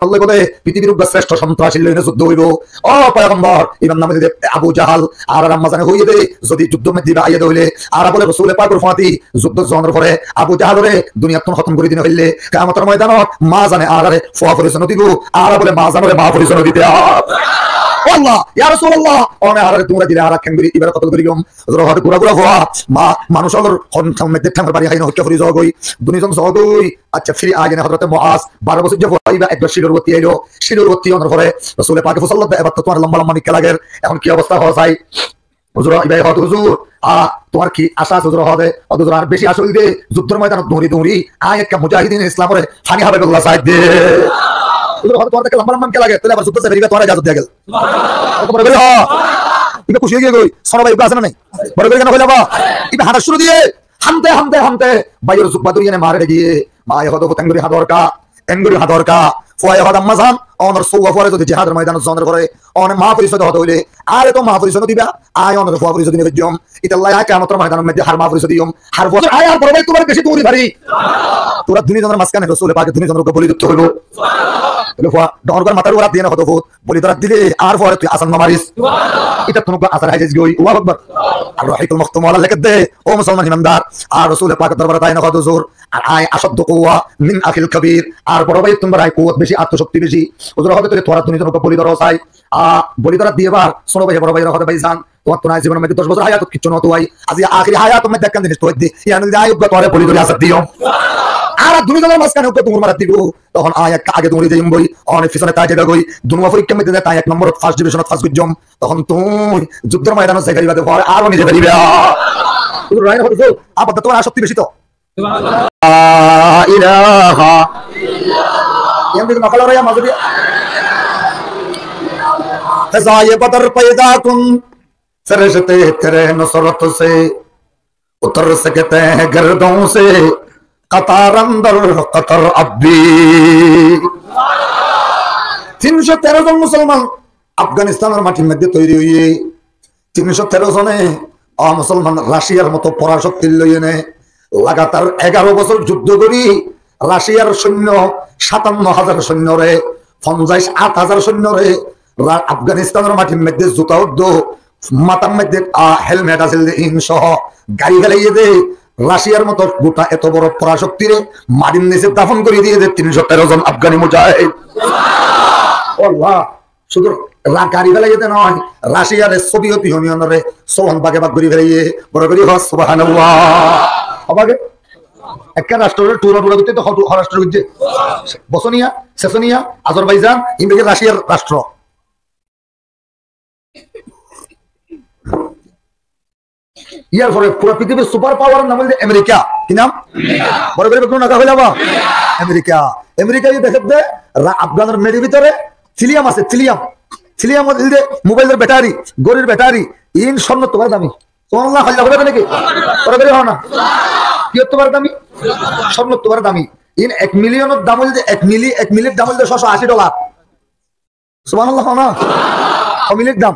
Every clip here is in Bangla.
আল্লাহ বলে পৃথিবীর শ্রেষ্ঠ সন্ত্রাসী লইনে যুদ্ধ হইব। ও পয়গম্বর ইমান নামে দিলে আবু জাহাল আর আম্মা জানে হইয়ে দে যদি যুদ্ধ মে দিবা আইয়ে হইলে আর বলে রাসূল পাকের ফাতি যুদ্ধ জনের পরে আবু জাহালরে দুনিয়া তো খতম করে দিন হইলে কিয়ামতের ময়দানত মা জানে আরে ফুয়া পরিচয় দিব আর বলে মা জানে মা পরিচয় দিতে আল্লাহ ইয়া রাসূলুল্লাহ ওনে আরে তোমরা দিলে আর কেন করি এবারে কত করিম রহর পুরা পুরা হওয়া মা মানুষের হন মধ্যে ঠাঙ্গর বাড়ি হাইনো হত্যা করি জগই দুনিজন জগই আচ্ছা ফিরে আগে না হযরত মুআজ 12 বছর যে হইবা একবার শিরুরবতী আইলো শিরুরবতী অনর পরে রাসূল পাক সাল্লাল্লাহু আলাইহি ওয়াসাল্লাম তোমার লম্বা লম্বা নিকে লাগে এখন কি অবস্থা হয় যায় হুজুর ইবাই হত হুজুর তোমার কি আশা হুজুর হবে হুজুর আর বেশি আসল দে যুদ্ধের ময়দানে দৌড়ি দৌড়ি আয় একটা মুজাহিদিন ইসলামের ফানি হবে আল্লাহ সাইদ দে হুজুর হত তোমার লম্বা লম্বা নিকে লাগে তাহলে আবার যুদ্ধ বেরিয়ে তোমার ইজাজত দিয়া গেল তোমার বলে হ্যাঁ ইবা খুশি হয়ে গই সোনা ভাই আছে না নাই বড় করে কেন হইলাবা ইবা হাঁটা শুরু দিয়ে হামতে হামতে হামতে বাইরের জুব্বা দরিয়ানে মারে গিয়ে মায়ে হত পতঙ্গরি হাদরকা এঙ্গুরি হাদরকা ফুয়ায় হদ আম্মা জান অনর সওয়া পরে যদি জিহাদের ময়দানে জনের করে অন মা পরিচয় হতে হইলে আরে তো মা পরিচয় দিবা আয় অনর ফুয়া পরিচয় দিবে জম ইতাল্লাহ কিয়ামতের ময়দানের মধ্যে হার মা পরিচয় দিম হার বছর আয় আর পরে তোমার বেশি দৌড়ি ভারী তোরা দুনি জনের মাঝখানে রাসূল পাক দুনি জনের বলি দিতে হইল বলে ফুয়া ডরগার মাথার ওরা দিয়ে না হতো ফুট বলি তোরা দিলে আর পরে তুই আসান মারিস এটা তোমার আসার হাইজ গই আল্লাহু আকবার আর রাহিকুল মাখতুম আলা লেখে দে ও মুসলমান ইমানদার আর রাসূল পাক দরবারে তাই না কত জোর আর আয় আশদ্দ কুওয়া মিন আখিল কবির আর বড় ভাই তোমার আয় কুওয়াত বেশি আত্মশক্তি বেশি ওজোর হবে তোরে তোরা দুনি জনের বলি ধরো চাই বলি ধরা দিয়েবার ছোট ভাই বড় ভাই হবে ভাই জান তোমার তো নাই জীবনের মধ্যে 10 বছর হায়াত কিছু না তো ভাই আজ আখিরি হায়াত মধ্যে দেখেন জিনিস তো দি ইয়ান আয় তোরে বলি ধরে আসত দিও আর দুনি জনের মাঝখানে ওকে তোমার মারা দিব তখন আয় এক আগে দৌড়ি যাইম বই অনেক পিছনে তাই যেটা গই দুনিয়া পরীক্ষা মধ্যে তাই এক নম্বর ফার্স্ট ডিভিশন ফার্স্ট গুজম তখন তুই যুদ্ধের ময়দানে যাই গাড়ি বাদে পড় আর নিজে বেরিবে তুই রাইনা হতো আপাতত তোমার আসক্তি বেশি তো ইলাহা ইয়াম দিন মাকালা রায়া মাযবি ফজায়ে বদর पैदा कुन फरिश्ते तेरे नुसरत से उतर सकते हैं गर्दों से कतार अंदर कतर अब्बी 313 জন মুসলমান আফগানিস্তানের মাটির মধ্যে তৈরি হইয়ে 313 জনে মুসলমান রাশিয়ার মতো পরাশক্তি লইয়ে লাগাতার 11 বছর যুদ্ধ করি রাশিয়ার সৈন্য 57,000 সৈন্যরে 58,000 সৈন্যরে আফগানিস্তানের মাটির মধ্যে জুতা উদ্দ মাথার মধ্যে হেলমেট আছে সহ গাড়ি ফেলাইয়ে দে রাশিয়ার মতো গোটা এত বড় পরাশক্তিরে মাটির নিচে দাফন করে দিয়ে দে 313 জন আফগানি মুজাহিদ আল্লাহ শুধু গাড়ি ফেলাইয়ে দে নয় রাশিয়ার সোভিয়েত ইউনিয়নের সোহন বাগে বাগ করে ফেলাইয়ে বড় করে হস সুবহানাল্লাহ অবাগে একটা রাষ্ট্রের টুরা টুরা করতে তো রাষ্ট্র হচ্ছে বসনিয়া সেসনিয়া আজারবাইজান ইন্ডিয়া রাশিয়ার রাষ্ট্র ইয়ার পরে পুরো পৃথিবীর সুপার পাওয়ার নাম হচ্ছে আমেরিকা কি নাম বড় করে কোন নাকা হইলাবা আমেরিকা আমেরিকা এই দেখতে আফগানের মেডির ভিতরে সিলিয়াম আছে সিলিয়াম মধ্যে মোবাইলের ব্যাটারি গড়ির ব্যাটারি ইন স্বর্ণ তোমার দামি সুবহানাল্লাহ হল্লা হবে নাকি বড় করে হয় না কি তোমার দামি স্বর্ণ তোমার দামি ইন 1 মিলিয়নের দাম হচ্ছে 1 মিলির দাম হচ্ছে $680 সুবহানাল্লাহ না 1 মিলির দাম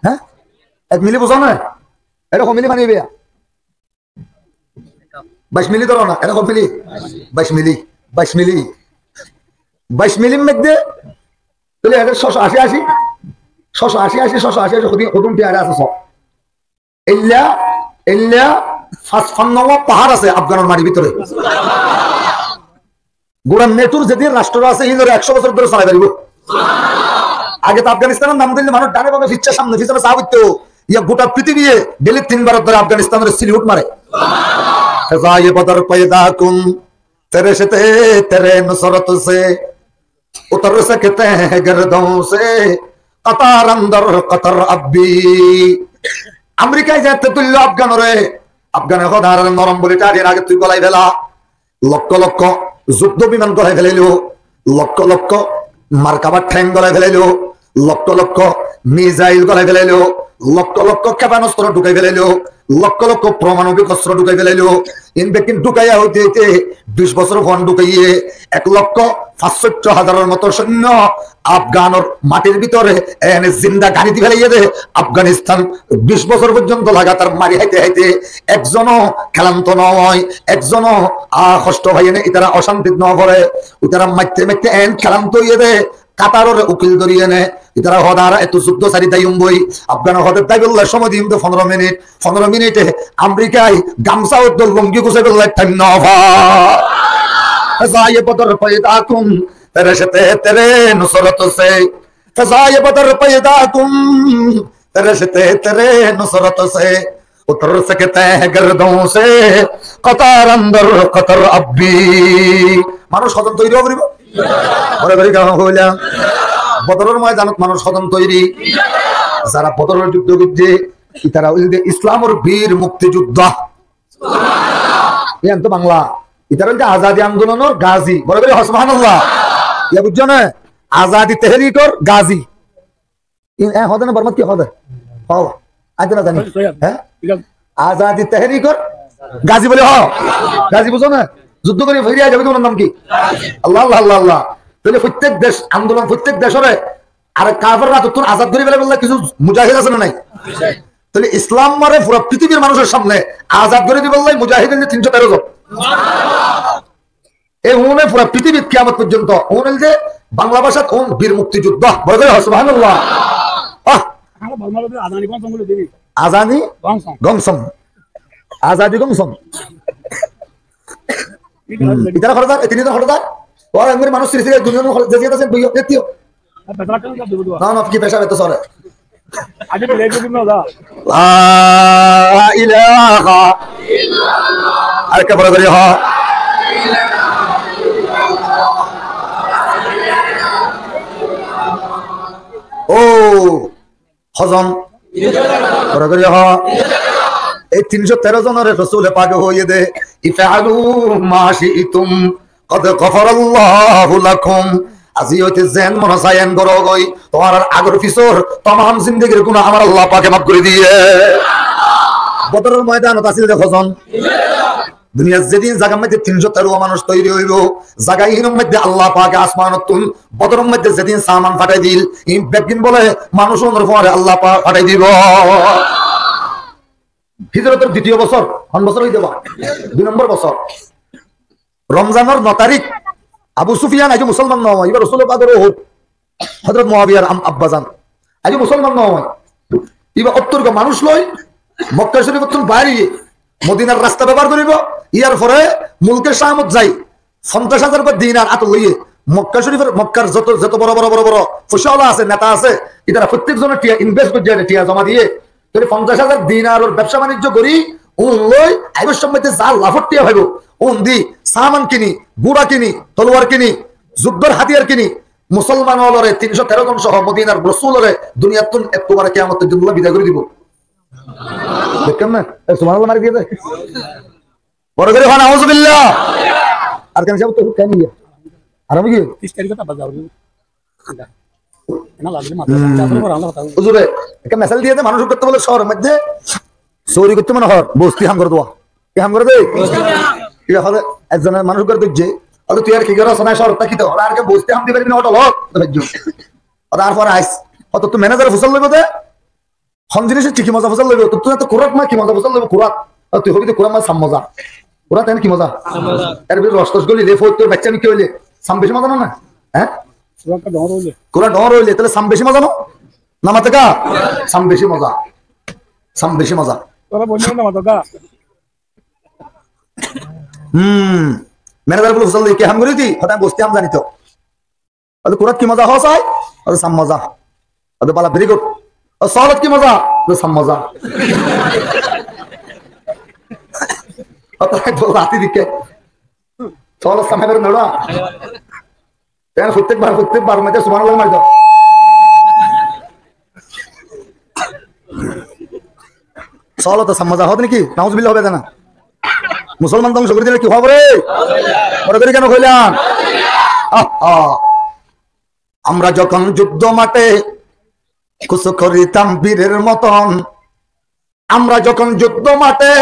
হ্যাঁ 1 মিলি বুঝো না এরকম মিলি মানে 22 মিলি ধরো না এরকম মিলি 22 মিলির মধ্যে তাহলে এদের 680 কদম পেয়ারা আছে সব এল্লা 55 পাহাড় আছে আফগানের মাটির ভিতরে গোড়া নেটুর যেদিন রাষ্ট্র আছে ইন্দোর 100 বছর ধরে চালাই পারিব আগে তো আফগানিস্তানের নাম দিলে মানুষ ডানে বামে ফিরছে সামনে পিছনে সাহাবিত ইয়া গোটা পৃথিবী ডেলি 3 বার ধরে আফগানিস্তানের সিলিউট মারে ফজায়ে বদর पैदा कुन फरिश्ते तेरे नुसरत से उतर सकते हैं गर्दों से कतार अंदर कतर अब्बी আমেরিকায় যেতে তুলল আফগানের হদার নরম বলে টাড়িয়ে আগে তুই গলায় ফেলা লক্ষ লক্ষ যুদ্ধ বিমান গলায় ফেলাইলো লক্ষ লক্ষ মার্কাবার ঠ্যাং গলায় ফেলাইলো লক্ষ লক্ষ মিসাইল গলায় ফেলাইলো লক্ষ লক্ষ ক্ষেপণাস্ত্র ঢুকাই ফেলাইলো, লক্ষ লক্ষ পারমাণবিক অস্ত্র ঢুকাই ফেলাইলো। ইনভেকিন ঢুকাইয়া হইতে হইতে 20 বছর ফোন ঢুকাইয়ে 1,65,000 মতো সৈন্য আফগানের মাটির ভিতরে এনে জিন্দা গাড়ি দিয়ে ফেলাইয়ে দে। আফগানিস্তান 20 বছর পর্যন্ত লাগাতার মারি হাইতে হাইতে একজনও খেলান্ত নয়, একজনও কষ্ট ভাইয়ে ইতারা অশান্তি ন করে, ইতারা মাইতে মাইতে এন খেলান্ত হইয়ে দে। কাতারের উকিল ধরিয়ে নে ইতারা হদার এত যুদ্ধ সারি দায়ুম বই আফগান হদের দায় বললে সময় দিম তো 15 মিনিটে আমেরিকায় গামছা উদ্দল লঙ্গি গুছে বললে টাইম না ফজায়ে বদর পয়দা কুম তেরে সাথে তেরে নুসরত সে, ফজায়ে বদর পয়দা কুম তেরে সাথে তেরে নুসরত সে, उतर सकते हैं गर्दों से कतार अंदर कतर अब्बी। মানুষ সদন তৈরি করিব ঘরে ঘরে কেমন হইলাম বদরের ময়দানত মানুষ সদন তৈরি। যারা বদরের যুদ্ধ বিদ্যে তারা ইসলামের বীর মুক্তিযোদ্ধা তো বাংলা ইতারা আজাদি আন্দোলনের গাজী বড় করে সুবহানাল্লাহ ইয়া বুঝছো না আজাদি তেহরিকর গাজী হদে না বরমত কি হদে হও আজ না জানি হ্যাঁ আজাদি তেহরিকর গাজী বলে হ গাজী বুঝো না যুদ্ধ করে ফিরিয়া যাবে তোমার নাম কি আল্লাহ আল্লাহ আল্লাহ আল্লাহ। তাহলে প্রত্যেক দেশ আন্দোলন প্রত্যেক দেশরে আর কাফেররা তোর আজাদ করে ফেলে বললে কিছু মুজাহিদ আছে না নাই? তাহলে ইসলাম মারে পুরো পৃথিবীর মানুষের সামনে আজাদ করে দিবে বললে মুজাহিদের 313 জন এই উনে পুরো পৃথিবীর কিয়ামত পর্যন্ত উনে যে বাংলা ভাষা কোন বীর মুক্তিযোদ্ধা বলে সুবহানাল্লাহ। আজাদি গংসম আজাদি গংসম ইতারা খরদার তিনি তো খরদার ওর আঙ্গুরি মানুষ সিরিজ দুনিয়ার জেজিয়াত আছে বইও দেখতিও না না কি পেশা বেতো সরে আগে প্লে করে দিও দা লা ইলাহা ইল্লাল্লাহ আর কে বড় করে হ ও হজম বড় করে হ এই 313 জনের রাসূল পাক হইয়ে দে ইফআলু মা শিতুম কদ গফরাল্লাহু লাকুম। আজি হইতে জেন মনসায়ান গরো গই তোমার আগর পিছর तमाम জিন্দেগীর গুনাহ আমার আল্লাহ পাকে মাফ করে দিয়ে। বদরের ময়দানত আছিল দেখজন দুনিয়ার যেদিন জায়গার মধ্যে 313 মানুষ তৈরি হইব জায়গাহীনের মধ্যে আল্লাহ পাকে আসমানতুন বদরের মধ্যে যেদিন সামান ফাটাই দিল এই বেগিন বলে মানুষ ওর পরে আল্লাহ পাক ফাটাই দিব। হিজরতের দ্বিতীয় বছর কোন বছর হইতে বা 2 নম্বর বছর রমজানের 9 তারিখ আবু সুফিয়ান আজ মুসলমান নয় এবার রাসূল পাকের ওহদ হযরত মুয়াবিয়ার আব্বাজান আজ মুসলমান নয় এবার 70 কা মানুষ লয় মক্কা শরীফের বাইরে মদিনার রাস্তা ব্যবহার করিব ইয়ার পরে মুলকে শামত যাই 50,000 দিনার আত লইয়ে মক্কা শরীফের মক্কার যত যত বড় বড় বড় বড় ফুশাওয়ালা আছে নেতা আছে এরা প্রত্যেক জনের টিয়া ইনভেস্ট করে যায় টিয়া জমা দিয়ে 50,000 দিনারের ব্যবসা বাণিজ্য করি উন লই আইবের সম্মতে যা লাভট টিয়া ভাইব উন দি সামান কিনি গুড়া কিনি তলোয়ার কিনি যুদ্ধের হাতিয়ার কিনি মুসলমান হলরে 313 জন সহ মদিনার রাসূলরে দুনিয়ার তুন একবারে কিয়ামতের জন্য বিদায় করে দিব। দেখেন না সুবহানাল্লাহ মারি দিয়ে দেয় বড় করে হয় নাউজুবিল্লাহ আর কেন যাব তো কেন নিয়ে আর আমি কি 30 তারিখে তা বাজাও না লাগলে মাত্র চাপরে পড়া আল্লাহ তাআলা হুজুরে একটা মেসেজ দিয়ে দে মানুষ করতে বলে শহরের মধ্যে চোরি করতে মনে হয় বস্তি হাম করে দেওয়া কি হাম করে দে ঠিক আছে একজনের মানুষ করে দিচ্ছে আর তুই আর কি করছ না শহর তাকি তো আর কে বস্তি হাম দিবে না অটো লোক তারপর আইস অত তো ম্যানেজার ফুসল লইব দে হন জিনিসের ঠিকই মজা ফুসল লইব তুই তো কুরাত মা কি মজা ফুসল লইব কুরাত আর তুই হবি তো কুরাত মা সাম মজা কুরাত এনে কি মজা এর ভিতর রস গলি রে ফোর তোর বাচ্চা নি কি হইলে সাম বেশি মজা না হ্যাঁ কুরাত ডর হইলে তাহলে সাম বেশি মজা না মাতে কা সাম বেশি মজা সাম বেশি মজা তোরা বলছিস না মাতে কা ম্যানেজার বলে ফুসল কে হাম করি দি হঠাৎ বসতে হাম জানি তো আর কুরাত কি মজা হস হয় আর সাম মজা আর বালা ভেরি গুড और सौलत की मजा तो सब मजा तो राती दिखे सौलत समय पर नड़ा यार प्रत्येक बार मजे सुबह मार दो सौलत तो सब मजा होता नहीं कि नाउज बिल्ला হবে না মুসলমান ধ্বংস করে দিলে কি হবে রে বড় করে কেন কইলাম আমরা যখন যুদ্ধ মাঠে কুসু করিতাম বীরের মতন, আমরা যখন যুদ্ধ মাঠে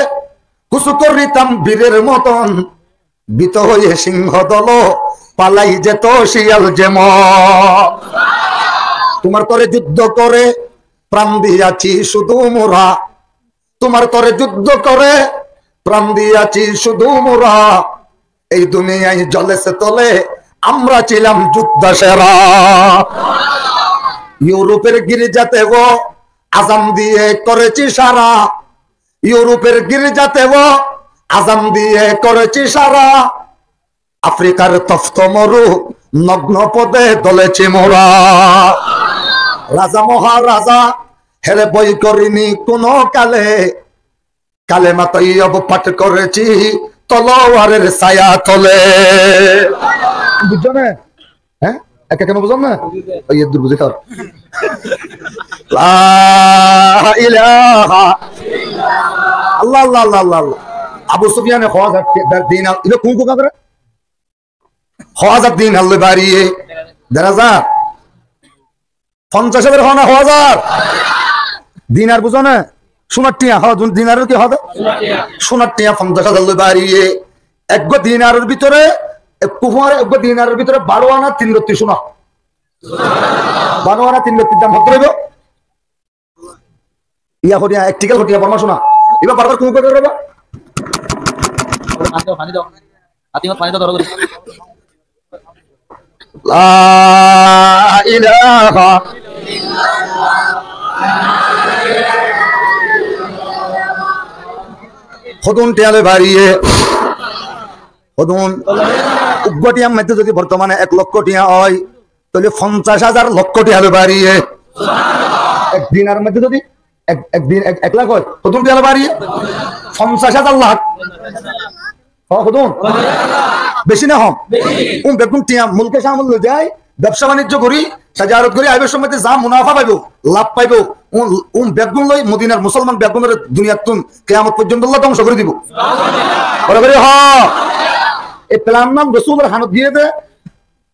কুসু করিতাম বীরের মতন, বিত হয়ে সিংহ দল পালাই যেত শিয়াল যেমন। তোমার তরে যুদ্ধ করে প্রাণ দিয়াছি শুধু মোরা, তোমার তরে যুদ্ধ করে প্রাণ দিয়াছি শুধু মোরা, এই দুনিয়ায় জলেছে তলে আমরা ছিলাম যোদ্ধা সেরা। ইউরোপের গির্জাতে ও আজান দিয়ে করেছি সারা, ইউরোপের গির্জাতে ও আজান দিয়ে করেছি সারা, আফ্রিকার তফত মরু নগ্ন পদে দলেছি মোরা। রাজা মহারাজা হেরে বই করিনি কোন কালে, কালেমা তৈয়ব পাঠ করেছি তলোয়ারের ছায়া তলে। বুঝছো না? হ্যাঁ, একা কেন বুঝলাম না? ওই এর বুঝে কর। আল্লাহ আল্লাহ আল্লাহ আল্লাহ। আবু সুফিয়ানে দিন এটা কোন কোকা করে 1000 দিন আল্লাহ বাড়িয়ে 1500 50,000 হওয়া না 1000 দিনার বুঝো না? সোনার টিয়া হওয়া দিনারের কি হবে? সোনার টিয়া 50,000 বাড়িয়ে এক দিনারের ভিতরে দিনারের ভিতরে 12 আনা 3 রত্তি সোনা, 12 আনা 3 রত্তির দাম হতে হবে ইয়া হটিয়া একটিকাল হটিয়া বর্মা সোনা। এবার বারবার কোন করে দেবা পানি দাও, হাতি পানি দাও ধরো। লা ইলাহা হদুন টিয়ালে বাড়িয়ে হদুন উগ্গটিয়ার মধ্যে যদি বর্তমানে 1 লক্ষ টিয়া হয় তাহলে 50,000 লক্ষ টিয়ালে বাড়িয়ে একদিনের মধ্যে যদি একদিন 1 লাখ হয় হদুন টিয়ালে বাড়িয়ে 50,000 লাখ হদুন বেশি না হম বেগুন টিয়া মুলকে সামল যায় ব্যবসা বাণিজ্য করি সাজারত করি আইবের সময় যা মুনাফা পাইব লাভ পাইব বেগুন লই মদিনার মুসলমান বেগুনের দুনিয়ার তুন কিয়ামত পর্যন্ত আল্লাহ ধ্বংস করে দিব। এই প্ল্যান নাম রসুলের হানত দিয়ে দে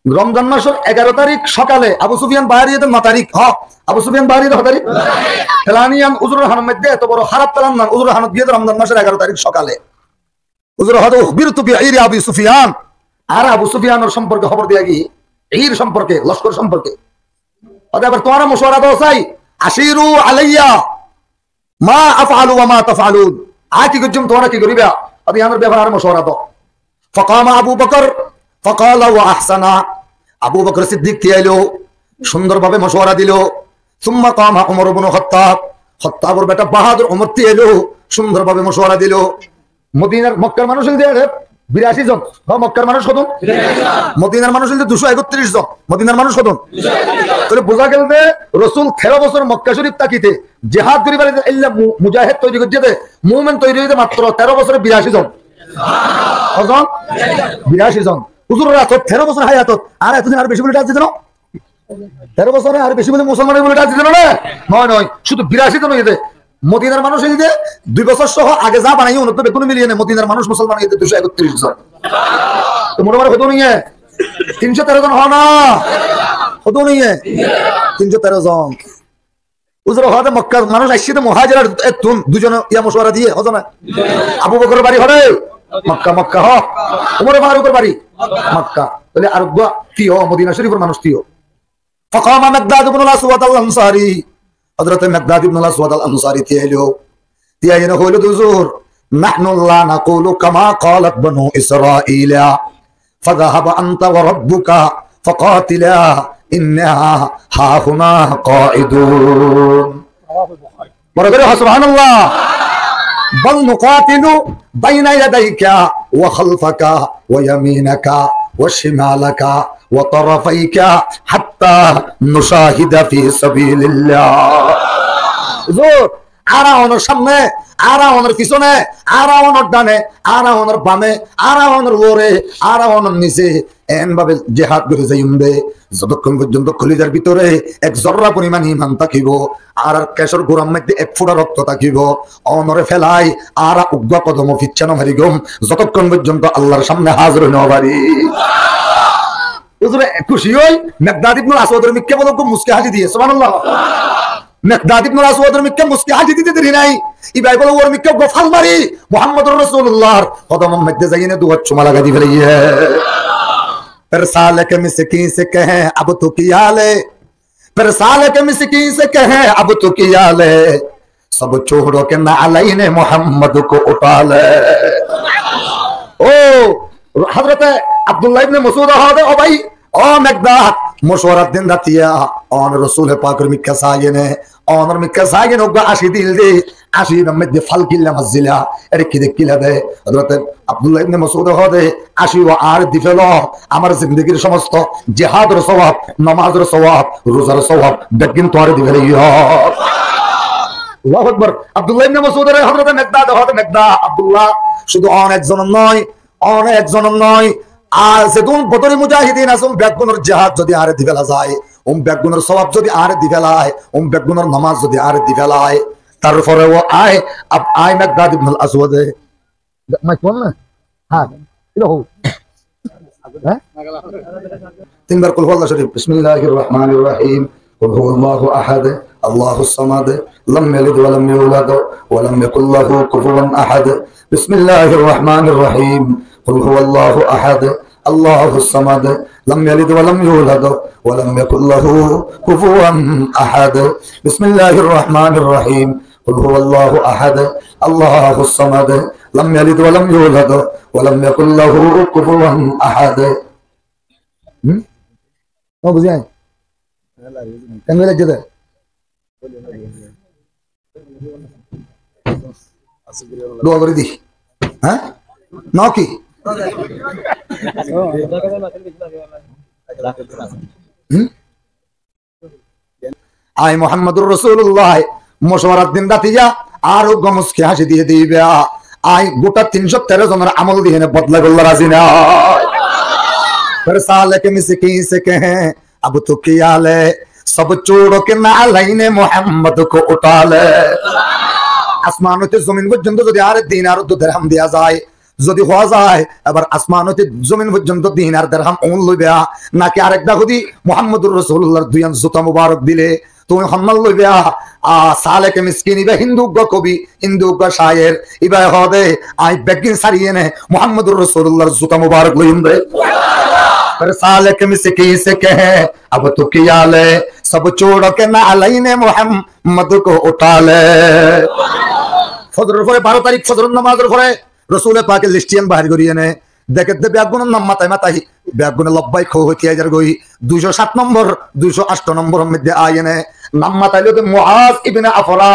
রমজান মাসের 11 তারিখ সকালে আবু সুফিয়ান বাহারি 9 তারিখ আবু সুফিয়ান বাহারি 9 তারিখ প্লানিয়ান উজুরের হানত মধ্যে এত বড় খারাপ প্ল্যান নাম উজুরের হানত দিয়ে রমজান মাসের 11 তারিখ সকালে উজুর হদ উখবিরতু বিআইরি আবু সুফিয়ান। আর আবু সুফিয়ানের সম্পর্কে খবর দিয়া গিয়ে ঈর সম্পর্কে লস্কর সম্পর্কে আবার তোমার মশওয়ারা দাও চাই আশিরু আলাইয়া মা আফআলু ওয়া মা তাফআলুন। আকি গজম তোমরা কি করিবা আবি আমার ব্যাপারে আর মশওয়ারা দাও। ফাকামা আবু বকর ফাকালা ওয়া আহসানা, আবু বকর সিদ্দিক আইলো সুন্দরভাবে মশওয়ারা দিল। সুম্মা কামা উমর ইবনে খাত্তাব, খাত্তাবের বেটা বাহাদুর উমর এলো সুন্দরভাবে মশওয়ারা দিল। মদিনার মক্কার মানুষ 82 জন, মক্কার মানুষ কত? মদিনার মানুষ 231 জন, মদিনার মানুষ কত? তাহলে বোঝা গেল যে রসুল 13 বছর মক্কা শরীফ তাকিতে জিহাদ করিবার মুজাহিদ তৈরি করছে, মুমিন তৈরি হইতে মাত্র 13 বছরে 82 জন। কজন? 82 জন। হুজুরের 13 বছর হায়াতত আর এতদিন আর বেশি বলে ডাক দিত না? 13 বছরে আর বেশি বলে মুসলমানের বলে ডাক দিত না? নয় শুধু 82 জন হইতে মদিনার মানুষ হইতে 2 বছর সহ আগে যা বানাই উন্নত বেগুন মিলিয়ে নেই মদিনার মানুষ মুসলমান হইতে 231 জন। তো মোটামুটি হতো নিয়ে 313 জন হয় না? হতো নিয়ে 313 জন। হুজুর হতে মক্কার মানুষ আসছে তো মুহাজির আর দুজন ইয়া মশওয়ারা দিয়ে হতো না? আবু বকরের বাড়ি হরে মক্কা, মক্কা হ উমর ফারুকের বাড়ি মক্কা, তাহলে আর তিও মদিনা শরীফের মানুষ তিও। ফাকামা মিকদাদ ইবনে আল-আসওয়াদ আল-আনসারী, হযরত মিকদাদ ইবনে আল-আসওয়াদ আল-আনসারী তিয়াইলো হইল হুজুর নাহনু লা নাকুলু কামা ক্বালাত বনু ইসরাঈলা ফাযাহাবা আনতা ওয়া রাব্বুকা ফাকাতিলা ইন্না হাহুনা কাঈদুন। বড় করে সুবহানাল্লাহ। বল নুকাতিলু বাইনা ইয়াদাইকা ওয়া খালফাকা ওয়া ইয়ামিনাকা ওয়া শিমালাকা ওয়া তারাফাইকা হাত্তা নুশাহিদা ফি সাবিলিল্লাহ। হুজুর আরাওনের সামনে, আরাওনের পিছনে, আরাওনের ডানে, আরাওনের বামে, আরাওনের ওরে, আরাওনের নিচে এন ভাবে জিহাদ করে যাইবে যতক্ষণ পর্যন্ত কলিজার ভিতরে 1 জররা পরিমাণ ঈমান থাকিব আর কেশর গোড়ার মধ্যে 1 ফোঁটা রক্ত থাকিব অনরে ফেলাই আর উগ্র কদম ফিচ্ছানো হারিগম যতক্ষণ পর্যন্ত আল্লাহর সামনে হাজির হইতে পারি। হুজুর খুশি হই মিকদাদ ইবনে আল-আসওয়াদের মিক্কে বলক মুস্কে হাসি দিয়ে সুবহানাল্লাহ। মিকদাদ ইবনে আসওয়াদের মিক্কা মুস্কি হাজি দিতে দেরি নাই ইবাই বলে ওর মিক্কা গোফাল মারি মুহাম্মদুর রাসূলুল্লাহর কদম মধ্যে যাইনে দুয়া চুমা লাগা দি ফেলিয়ে फिर साल के मिस्कीन से कहें अब तो किया ले फिर साल के मिस्कीन से कहें अब तो किया ले सब छोड़ो के नालई ने मोहम्मद को उठा ले ओ हजरत अब्दुल्ला इब्ने मसूद हादे ओ भाई ओ मिकदाद मशवरा दिन रतिया और रसूल पाक मिक्का सायने और मिक्का सायने ओगा आशी दिल दे आशी में फल किल्ला मजिला এর কি দেখিলা দে হযরত আব্দুল্লাহ ইবনে মাসউদ হাদে আশি ও আর দিফেলো আমার জিন্দেগীর সমস্ত জিহাদের সওয়াব নামাজের সওয়াব রোজার সওয়াব বেগিন তোরে দিবেলিয়া আল্লাহু আকবার আব্দুল্লাহ ইবনে মাসউদ এর হযরত মিকদাদ হাদে মিকদাদ আব্দুল্লাহ শুধু অনেক জন নয় আর যেদুন বদরি মুজাহিদিন আসুম বেগুনের জিহাদ যদি আরে দিবেলা যায় বেগুনের সওয়াব যদি আরে দিবেলায় বেগুনের নামাজ যদি আরে দিবেলায় তারপরে ও আয় अब आय मिकदाद इब्न al-aswad मैं कौन ना हां इधर हो तीन बार कुल हुवल्लाह शरीफ बिस्मिल्लाहिर रहमानिर रहीम कुल हुवल्लाहु अहद अल्लाहुस समद लम यलिद व लम यूलद व लम यकुल लहू कुफुवन अहद बिस्मिल्लाहिर रहमानिर रहीम कुल हुवल्लाहु अहद अल्लाहुस समद लम यलिद व लम यूलद व लम यकुल लहू कुफुवन अहद बिस्मिल्लाहिर रहमानिर रहीम कुल हुवल्लाहु अहद अल्लाहुस समद लम यलिद व लम यूलद व लम यकुल लहू कुफुवन अहद ও বুঝাই কেন লাগে দে দোয়া করে দি হ্যাঁ নাও কি আই মুহাম্মদুর রাসূলুল্লাহ মশওয়ারাত দিন রাতিয়া আর গমসকে হাসি দিয়ে দিবে আই গোটা 313 জনের আমল দিয়ে বদলা করলা রাজি না फिर साल के मिस्कीन से कहें अब तो किया ले सब छोड़ो के नालई ने मोहम्मद को उठा ले আসমান হতে জমিন পর্যন্ত যদি আর দিনার ও দিরহাম দেয়া যায় যদি হওয়া যায় আবার আসমান হতে জমিন পর্যন্ত দিনার দিরহাম ওন লইবা নাকি আরেকটা যদি মুহাম্মদুর রাসূলুল্লাহর দুইয়ান জুতা মুবারক দিলে তুমি সম্মান লইবা সালে কে মিসকিন ইবা হিন্দু কবি হিন্দু শায়ের ইবা হবে আই বেগিন সারিয়ে নে মুহাম্মদুর রাসূলুল্লাহর জুতা মুবারক লইন দে फिर साल के मिस्कीन से कहे अब तो किया ले सब छोड़ के नालई ने मोहम्मद को उठा ले ফজরের পরে 12 তারিখ ফজরের নামাজের পরে রাসূল পাকের লিস্টিয়ান বাহির করিয়ে নে দেখে দে ব্যাগুনের নাম মাথায় ব্যাগুনে লব্বাই খো হইতে আইজার গই 207 নম্বর 208 নম্বরের মধ্যে আইনে নাম মাথায় লতে মুআজ ইবনে আফরা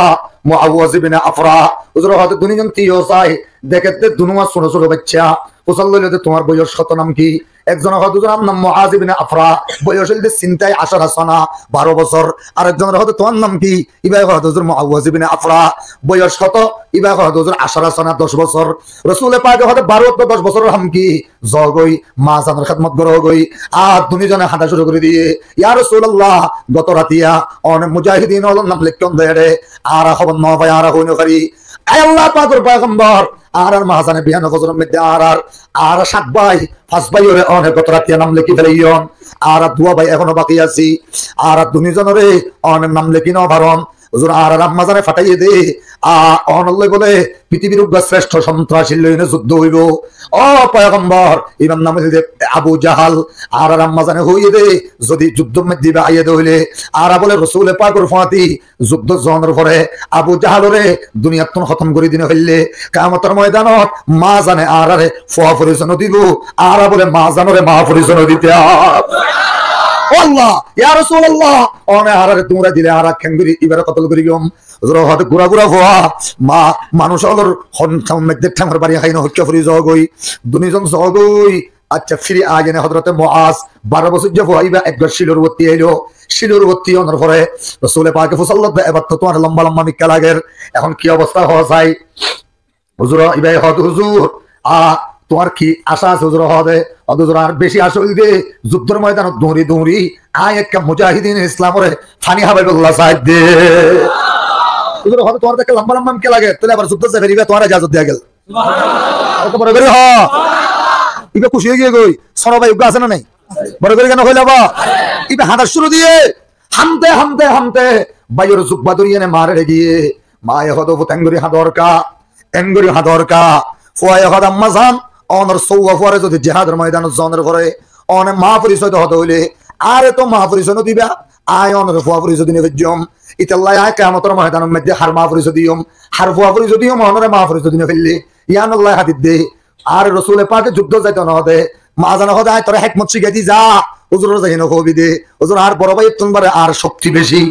মুআওয়াজ ইবনে আফরা হুজুর হযরত দুনিজন তিও চাই দেখে দে দুনুয়া ছোট ছোট বাচ্চা ওসাল্লাল্লাহু তোমার বয়স কত নাম কি একজন হযরতের নাম মুআজ ইবনে আফরা বয়স হইতে চিন্তায় 18 সনা 12 বছর আরেকজনের হযরত তোমার নাম কি ইবা হযরত মুআওয়াজ ইবনে আফরা বয়স কত ইবা হযরত 18 সনা 10 বছর রাসূল পাক হযরত 12 10 বছরের হাম কি জগই মা জানের খিদমত করো গই আর দুনিজনে হাঁটা শুরু করে দিয়ে ইয়া রাসূলুল্লাহ গত রাতিয়া অনেক মুজাহিদিন হল নাম লিখন দেরে আর খবর ন ভাই আর হইনো করি আয় আল্লাহ পাকের পয়গম্বর আর মাহাজানে বিয়ান গজরের মধ্যে আর সাত ভাই পাঁচ ভাই ওরে অনেক গত রাতিয়া নাম লিখি ফেলাইয়ন আর দুয়া ভাই এখনো বাকি আছি আর দুনিজনরে অনেক নাম লিখি ন ভারম হুজুর আর আম্মাজানে ফাটাইয়ে দে অনল্লাই বলে পৃথিবীর শ্রেষ্ঠ সন্ত্রাসী লইনে যুদ্ধ হইব ও পয়গম্বর ইমাম নামে আবু জাহাল আর আম্মাজানে হইয়ে দে যদি যুদ্ধ দিবে আইয়ে হইলে আর বলে রাসূল পাকের ফাতি যুদ্ধ জনের পরে আবু জাহালরে দুনিয়াতন খতম করে দিনে হইলে কিয়ামতের ময়দানত মা জানে আর আরে ফুয়া পরিজন দিব আর বলে মা জানরে মা পরিজন দিতে আল্লাহ ইয়া রাসূলুল্লাহ ওনে আরে তোমরা দিলে আর খেঙ্গুরি ইবারে কতল করি গম হুজুর হতে গুড়া গুড়া হওয়া মা মানুষ হলর হন মধ্যে ঠামর বাড়ি খাইনো হচ্ছে ফরি জগই দুনিজন জগই আচ্ছা ফিরে আগেনে হযরতে মুআজ 12 বছর যে হইবা একবার শিলুরবর্তী আইলো শিলুরবর্তী অনর পরে রাসূল পাক সাল্লাল্লাহু এবার তো তোমার লম্বা লম্বা মিক্কা লাগের এখন কি অবস্থা হওয়া যায় হুজুর ইবাই হদ হুজুর তোমার কি আশা আছে হুজুর হবে হুজুর আর বেশি আশা হইবে যুদ্ধের ময়দানে দৌড়ি আয় একটা মুজাহিদিন ইসলামরে ফানি হাবিবুল্লাহ সাহেব দে হুজুর হবে তোমার দেখে লম্বা লম্বা কে লাগে তাহলে আবার যুদ্ধ যে ফেরিবে তোমার ইজাজত দিয়া গেল সুবহানাল্লাহ কত বড় করে হ ইবে খুশি হয়ে গই সরো ভাই আছে না নাই বড় করে কেন কইলা বা ইবে হাঁটা শুরু দিয়ে হামতে হামতে হামতে বাইর জুব্বা ধরিয়ে মারে গিয়ে মায়ে হদ এঙ্গুরি হাদরকা ফুয়ায় হদ আম্মা জান অনর সৌয়া ফুয়ারে যদি জিহাদের ময়দান জনের পরে অনে মা পরিচয় হতে হইলে আরে তো মা পরিচয় দিবা আয় অনর ফুয়া পরিচয় দিনে জম ইতাল্লাহ আয় কিয়ামতের ময়দানের মধ্যে হার মা পরিচয় দিয়ম হার ফুয়া পরিচয় দিয়ম অনরে মা পরিচয় দিনে ফেললে ইয়ানুল্লাহ হাদিদ দে আর রসুলে পাকে যুদ্ধ যাইতে না হতে মা জানা হতে আয় তোরা হেকমত শিখাই দি যা হুজুর যাই না কবি দে হুজুর আর বড় ভাই তোমার আর শক্তি বেশি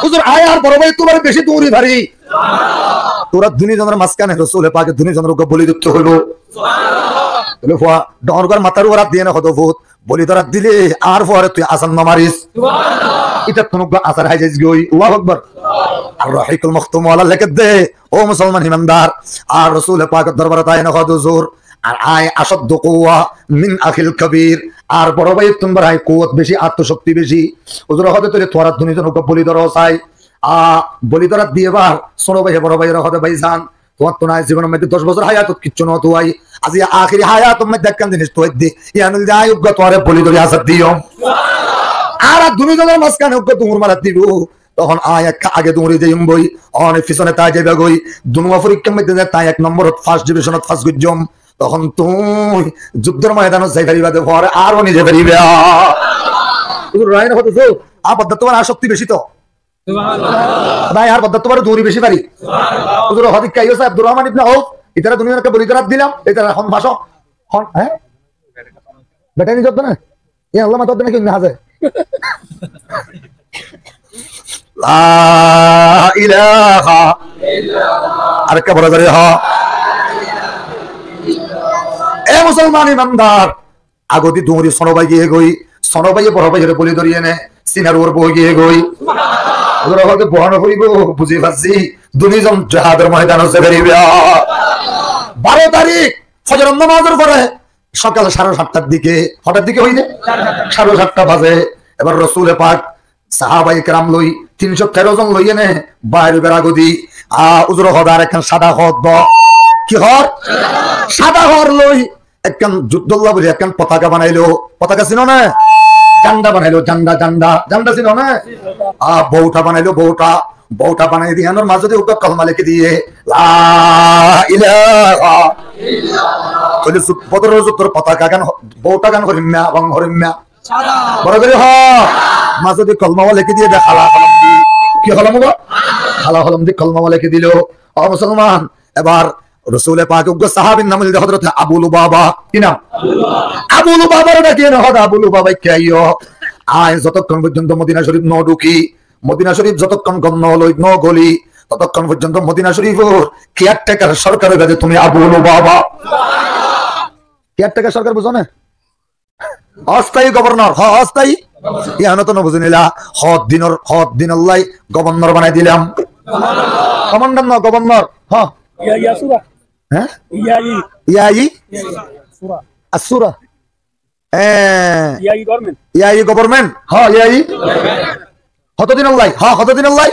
হুজুর আয় আর বড় ভাই তোমার বেশি দৌড়ি ভারী তোরা দুনিজনের মাঝখানে রসুলে পাকে দুনিজনের বলি দিতে হইল ডর মাথার উপর দিয়ে না হতো ভূত বলি তোরা দিলে আর পরে তুই আসান না মারিস এটা তোমাকে আসার হাই যাইস গই আল্লাহু আকবার আর রাহিকুল মখতুম ওয়ালা লেখে দে ও মুসলমান ইমানদার আর রসুল পাকের দরবারে তাই না হতো হুজুর আর আয় আসাদ্দু কুওয়া মিন আখিল কবির আর বড় ভাই তোমার আয় কুওয়াত বেশি আত্মশক্তি বেশি হুজুর হতে তোরে তোরা দুনিজনকে বলি ধরো চাই বলি তোরা দিয়ে বার ছোট ভাই বড় ভাইয়ের হতে ভাই যান তোমার তো নাই জীবনের মধ্যে 10 বছর হায়াত কিচ্ছু ন তো আই আজি আখিরি হায়াত মধ্যে দেখেন জিনিস তো দি ইয়ানুল দাই উগ্গ তোরে বলি ধরে আসাদ দিও আর দুনিজনের মাঝখানে উগ্গ তুমুর মারা দিব তখন আগে দৌড়ে যাই বই অনেক পিছনে তাই যাবে গই দুনুয়া পরীক্ষার মধ্যে তাই 1 নম্বরত ফার্স্ট ডিভিশনত ফার্স্ট গুজম তখন তুই যুদ্ধের ময়দানত যাই পারিবা দে পরে আরো নিজে পারিবে রাইন হতো তো আপাতত তোমার আসক্তি বেশি তো ভাই আর বদ্ধ তোমার দৌড়ি বেশি পারি হুজুর হদিক কাইয়ো সাহেব আব্দুর রহমান ইবনে আউফ ইতারা দুনিয়াকে বলি করাত দিলাম এটারা এখন ভাষো হ্যাঁ বেটা নি যত না এ আল্লাহ মাতা দেন কি না যায় লা ইলাহা ইল্লাল্লাহ আর কে বড় করে হ এ মুসলমান ইমানদার আগতি দৌড়ি সনবাই গিয়ে গই সনবাই বড় ভাইরে বলি ধরিয়ে নে সিনার ওর বই গিয়ে গই ওরা হয়তো বহানো হইব বুঝি পাচ্ছি দুনিজন জাহাদের ময়দান হচ্ছে বেরিবে 12 তারিখ ফজর নামাজের পরে সকাল 7:30টার দিকে হঠাৎ দিকে হইলে 7:30টা বাজে এবার রসুলে পাক সাহাবায়ে কেরাম লই 313 জন লইয়ে নে বাইরে বেরাগদি উজর হদার একখান সাদা হদ কি হর সাদা হর লই একখান যুদ্ধল্লাহ বলে একখান পতাকা বানাইলো পতাকা চিনো না জান্ডা বানাইলো জান্ডা ছিল না বউটা বানাইলো বউটা বানাই দিয়ে আনোর মাঝে দিয়ে কলমা লিখে দিয়ে লা ইলাহা ইল্লাল্লাহ কইলে বদরের যুদ্ধের পতাকা গান বউটা গান হরিম্যা এবং হরিম্যা বড় করে হ মাঝে দিয়ে কলমা লিখে দিয়ে দেখালা কলম দি কি হলাম গো খালা হলম দি কলমা লিখে দিল ও মুসলমান এবার রসুলে পাক সাহাবীর নাম হলো হযরত আবু লুবাবা কি নাম আবু লুবাবার ডাকি না হদা আবু লুবাবা কাইয়ো আয় যতক্ষণ পর্যন্ত মদিনা শরীফ ন ঢুকি মদিনা শরীফ যতক্ষণ গণ্য হলো ন গলি ততক্ষণ পর্যন্ত মদিনা শরীফ কেয়ারটেকার সরকারের কাছে তুমি আবু লুবাবা কেয়ারটেকার সরকার বুঝো না অস্থায়ী গভর্নর অস্থায়ী ইয়ানো তো বুঝিনিলা হদ দিনল্লাই গভর্নর বানাই দিলাম কমান্ডার না গভর্নর হ্যাঁ হ্যাঁ ইয়াই আসুরা ইয়াই গভর্নমেন্ট হ্যাঁ ইয়াই কতদিন আল্লাহ হ্যাঁ কতদিন আল্লাহ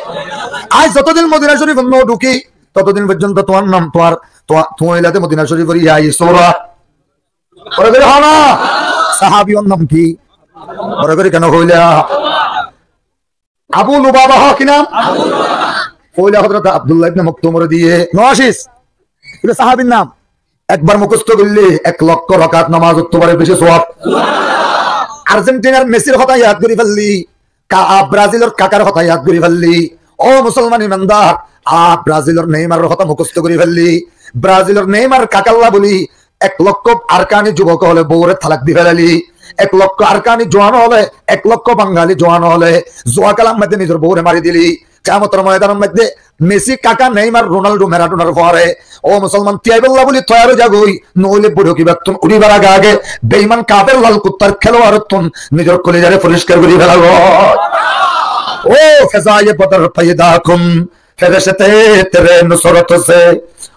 আজ যতদিন মদিনা শরীফ ঢুকি ততদিন পর্যন্ত তোমার নাম তোমার এলাকাতে মদিনা শরীফের ইয়াই সোরা পরে করে হ্যাঁ না সাহাবীর নাম কি পরে করে কেন হইলা আবু লুবাবা হ কি নাম কইলা হযরত আব্দুল্লাহ ইবনে মাকতুম দিয়ে নওয়াশিস এটা সাহাবীর নাম একবার মুখস্থ করলে 1 লক্ষ রাকাত নামাজ উত্তরে বেশি সওয়াব আর্জেন্টিনার মেসির কথা ইয়াদ করি ফেললি ব্রাজিলের কাকার কথা ইয়াদ করি ফেললি ও মুসলমান ইমানদার ব্রাজিলের নেইমারের কথা মুখস্থ করি ফেললি ব্রাজিলের নেইমার কাকাল্লা বলি 1 লক্ষ আরকানি যুবক হলে বউরে তালাক দি ফেলালি 1 লক্ষ আরকানি জওয়ান হলে 1 লক্ষ বাঙালি জওয়ান হলে জোয়া কালাম মধ্যে নিজের বউরে মারি দিলি কিয়ামতের ময়দানের মধ্যে মেসি কাকা নেইমার রোনাল্ডো ম্যারাডোনার পরে ও মুসলমান তিয়াইবল্লাহ বলি তয়ারো যাগই নইলে বুড়ো কি বাতুন উড়িবার আগে বেঈমান কাফের লাল কুত্তার খেলোয়াড় তুন নিজের কলিজারে পরিষ্কার করে ফেলালো ও ফজায়ে বদর ফায়দাকুম ফেরেশতে তেরে নুসরত সে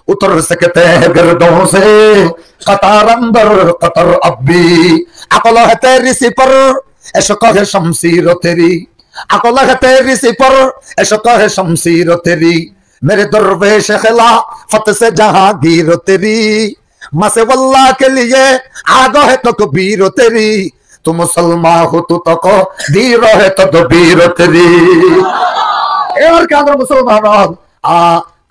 उतर सकते हैं गर्दों से कतार अंदर कतर अब्बी अकल है तेरी सी पर इश्क है शमशीर तेरी अकल है तेरी सी पर इश्क है शमशीर तेरी मेरे दरवेश खिलाफत से जहांगीर तेरी मसे वल्लाह के लिए आगो है तो कबीर तेरी তো মুসলমান হতো তক দীর হে তদবীর তেরি। এর কারণ মুসলমান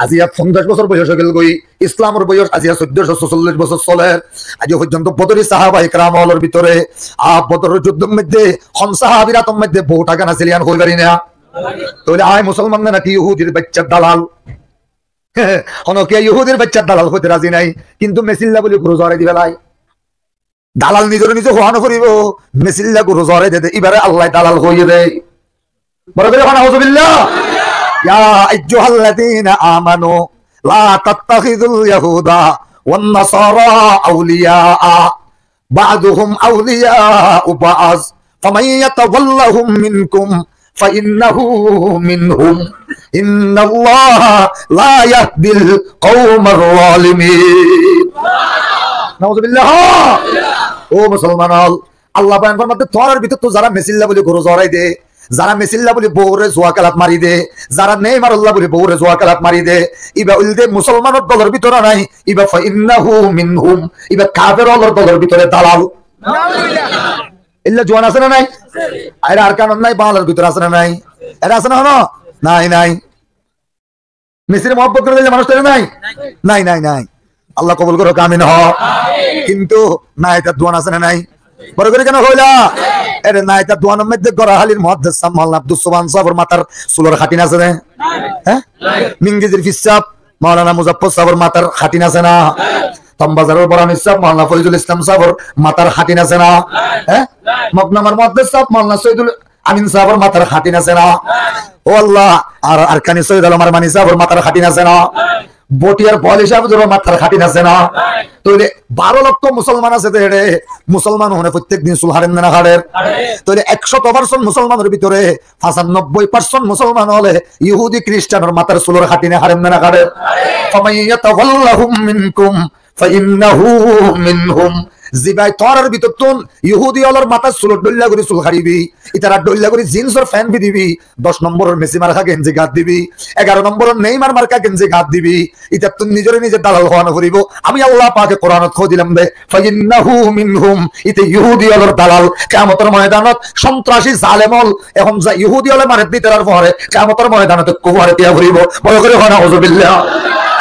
আজিয়া 50 বছর বয়স হয়ে গেল গই, ইসলামের বয়স আজিয়া 1444 বছর চলে। আজ পর্যন্ত বদরি সাহাবা ইকরাম হলের ভিতরে বদরের যুদ্ধের মধ্যে হন সাহাবীরাতের মধ্যে বহু টাকা না ছিলেন হই পারি না। তাহলে আয় মুসলমান নাকি ইহুদির বাচ্চার দালাল? অনকে ইহুদির বাচ্চার দালাল হইতে রাজি নাই, কিন্তু মেসিল্লা বলে গুরু জরে দিবে লাই। দালাল নিজের নিজে হওয়ানো করিব, মেসিল্লা গুরু জরে দে এবারে আল্লাহ দালাল হইয়ে দেয়। বড় করে হন আউযুবিল্লাহ। ইয়া আইয়ুহাল্লাযীনা আমানু লা তাত্তাখিযুল ইয়াহুদা ওয়ান নাসারা আউলিয়া বা'দুহুম আউলিয়াউ বা'জ ফামান ইয়াতাওয়াল্লাহুম মিনকুম فإنه منهم إن الله لا يهدي القوم الظالمين نعوذ بالله ও মুসলমান আল্লাহ বয়ান ফরমাতে তোর ভিতর তো যারা মেসিল্লা বলে গরু জড়াই দে, যারা মেসিল্লা বলে বউরে জোয়া কালাত মারি দে, যারা নেইমার আল্লাহ বলে বউরে জোয়া কালাত মারি দে, ইবা উলদে মুসলমানের দলের ভিতরে নাই, ইবা ফাইন্নাহু মিনহুম, ইবা কাফেরদের দলের ভিতরে দালাল। ইল্লা জোয়ান আছে না নাই? আরে আর কারণ নাই, বাংলার ভিতরে আছে না নাই? এটা আছে না? হনো নাই নাই। মেসির মহব্বত করে দিলে মানুষ নাই নাই নাই নাই। আল্লাহ কবুল করো, আমিন হ। কিন্তু না এটা দোয়ান আছে না নাই? বড় করে কেন হইলা? এরে না এটা দোয়ানের মধ্যে গরাহালির মুহাদ্দিস মাওলানা আব্দুস সুবহান সাহেবের মাথার চুলের খাটিন আছে না? হ্যাঁ, মিঙ্গিজির ফিসাব মাওলানা মুজাফফর সাহেবের মাথার খাটিন আছে না? তমবাজারের বড় আমির সাহেব মাওলানা ফরিদুল ইসলাম সাহেবের মাথার খাটিন আছে না? হ্যাঁ, মকনামার মুহাদ্দিস সাহেব মাওলানা সৈয়দুল আমিন সাহেবের মাথার খাটিন আছে না? ও আল্লাহ, আর আরকানি সৈয়দ আলম আরমানি সাহেবের মাথার খাটিন আছে না? বটিয়ার বল হিসাবে মাথার খাটিন আছে না? তাহলে 12 লক্ষ মুসলমান আছে তো এড়ে মুসলমান হনে প্রত্যেক দিন চুল হারেন না হারের? তাহলে 100% মুসলমানের ভিতরে 95% মুসলমান হলে ইহুদি খ্রিস্টানের মাথার চুলের খাটিনে হারেন না হারের? ফামাইয়াতাওয়াল্লাহুম মিনকুম ফাইন্নাহু মিনহুম। জিবাই তোরার ভিতর তুন ইহুদি হলর মাথা চুলত ডল্লা করে চুল খারিবি, ইতারা ডল্লা করে জিন্সর ফ্যান বি দিবি, 10 নম্বরের মেসি মার্কা গেঞ্জি গাত দিবি, 11 নম্বরের নেইমার মার্কা গেঞ্জি গাত দিবি, ইতা তুই নিজের নিজে দালাল হওয়ানো করিব। আমি আল্লাহ পাকে কোরআনত খো দিলাম দে ফাইন্নাহু মিনহুম, ইতে ইহুদি হলর দালাল। কিয়ামতের ময়দানত সন্ত্রাসী জালেমল এখন যা ইহুদি হলে মারে দিতেরার পরে কিয়ামতের ময়দানত কুফারে দিয়া করিব। বড় করে হনা আউযুবিল্লাহ।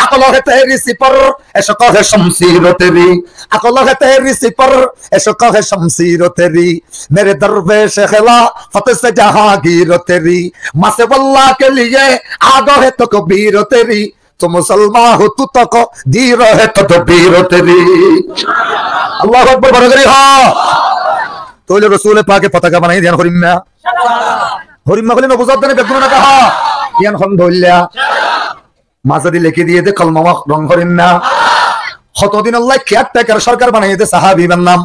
আকল है तेरी सिपर इश्क है शमशीर तेरी, আকল है तेरी सिपर इश्क है शमशीर तेरी, मेरे दरवेश खिलाफत से जहांगीर तेरी, मासे वल्लाह के लिए आगो है तकबीर तेरी, तो मुसलमान हो तू तक दीर है तदबीर तेरी। अल्लाहु अकबर। बड़ा करी हां तो रसूल पाक के पताका बनाई ध्यान हरिम्मा हरिम्मा বলে নবুজাত ने বেগুন না কহা ধ্যান খন ধইলা মাঝাদি লিখে দিয়ে দে কলমা রং করেন না। কতদিন আল্লাহ কেয়ারটেকার সরকার বানিয়ে দে সাহাবীর নাম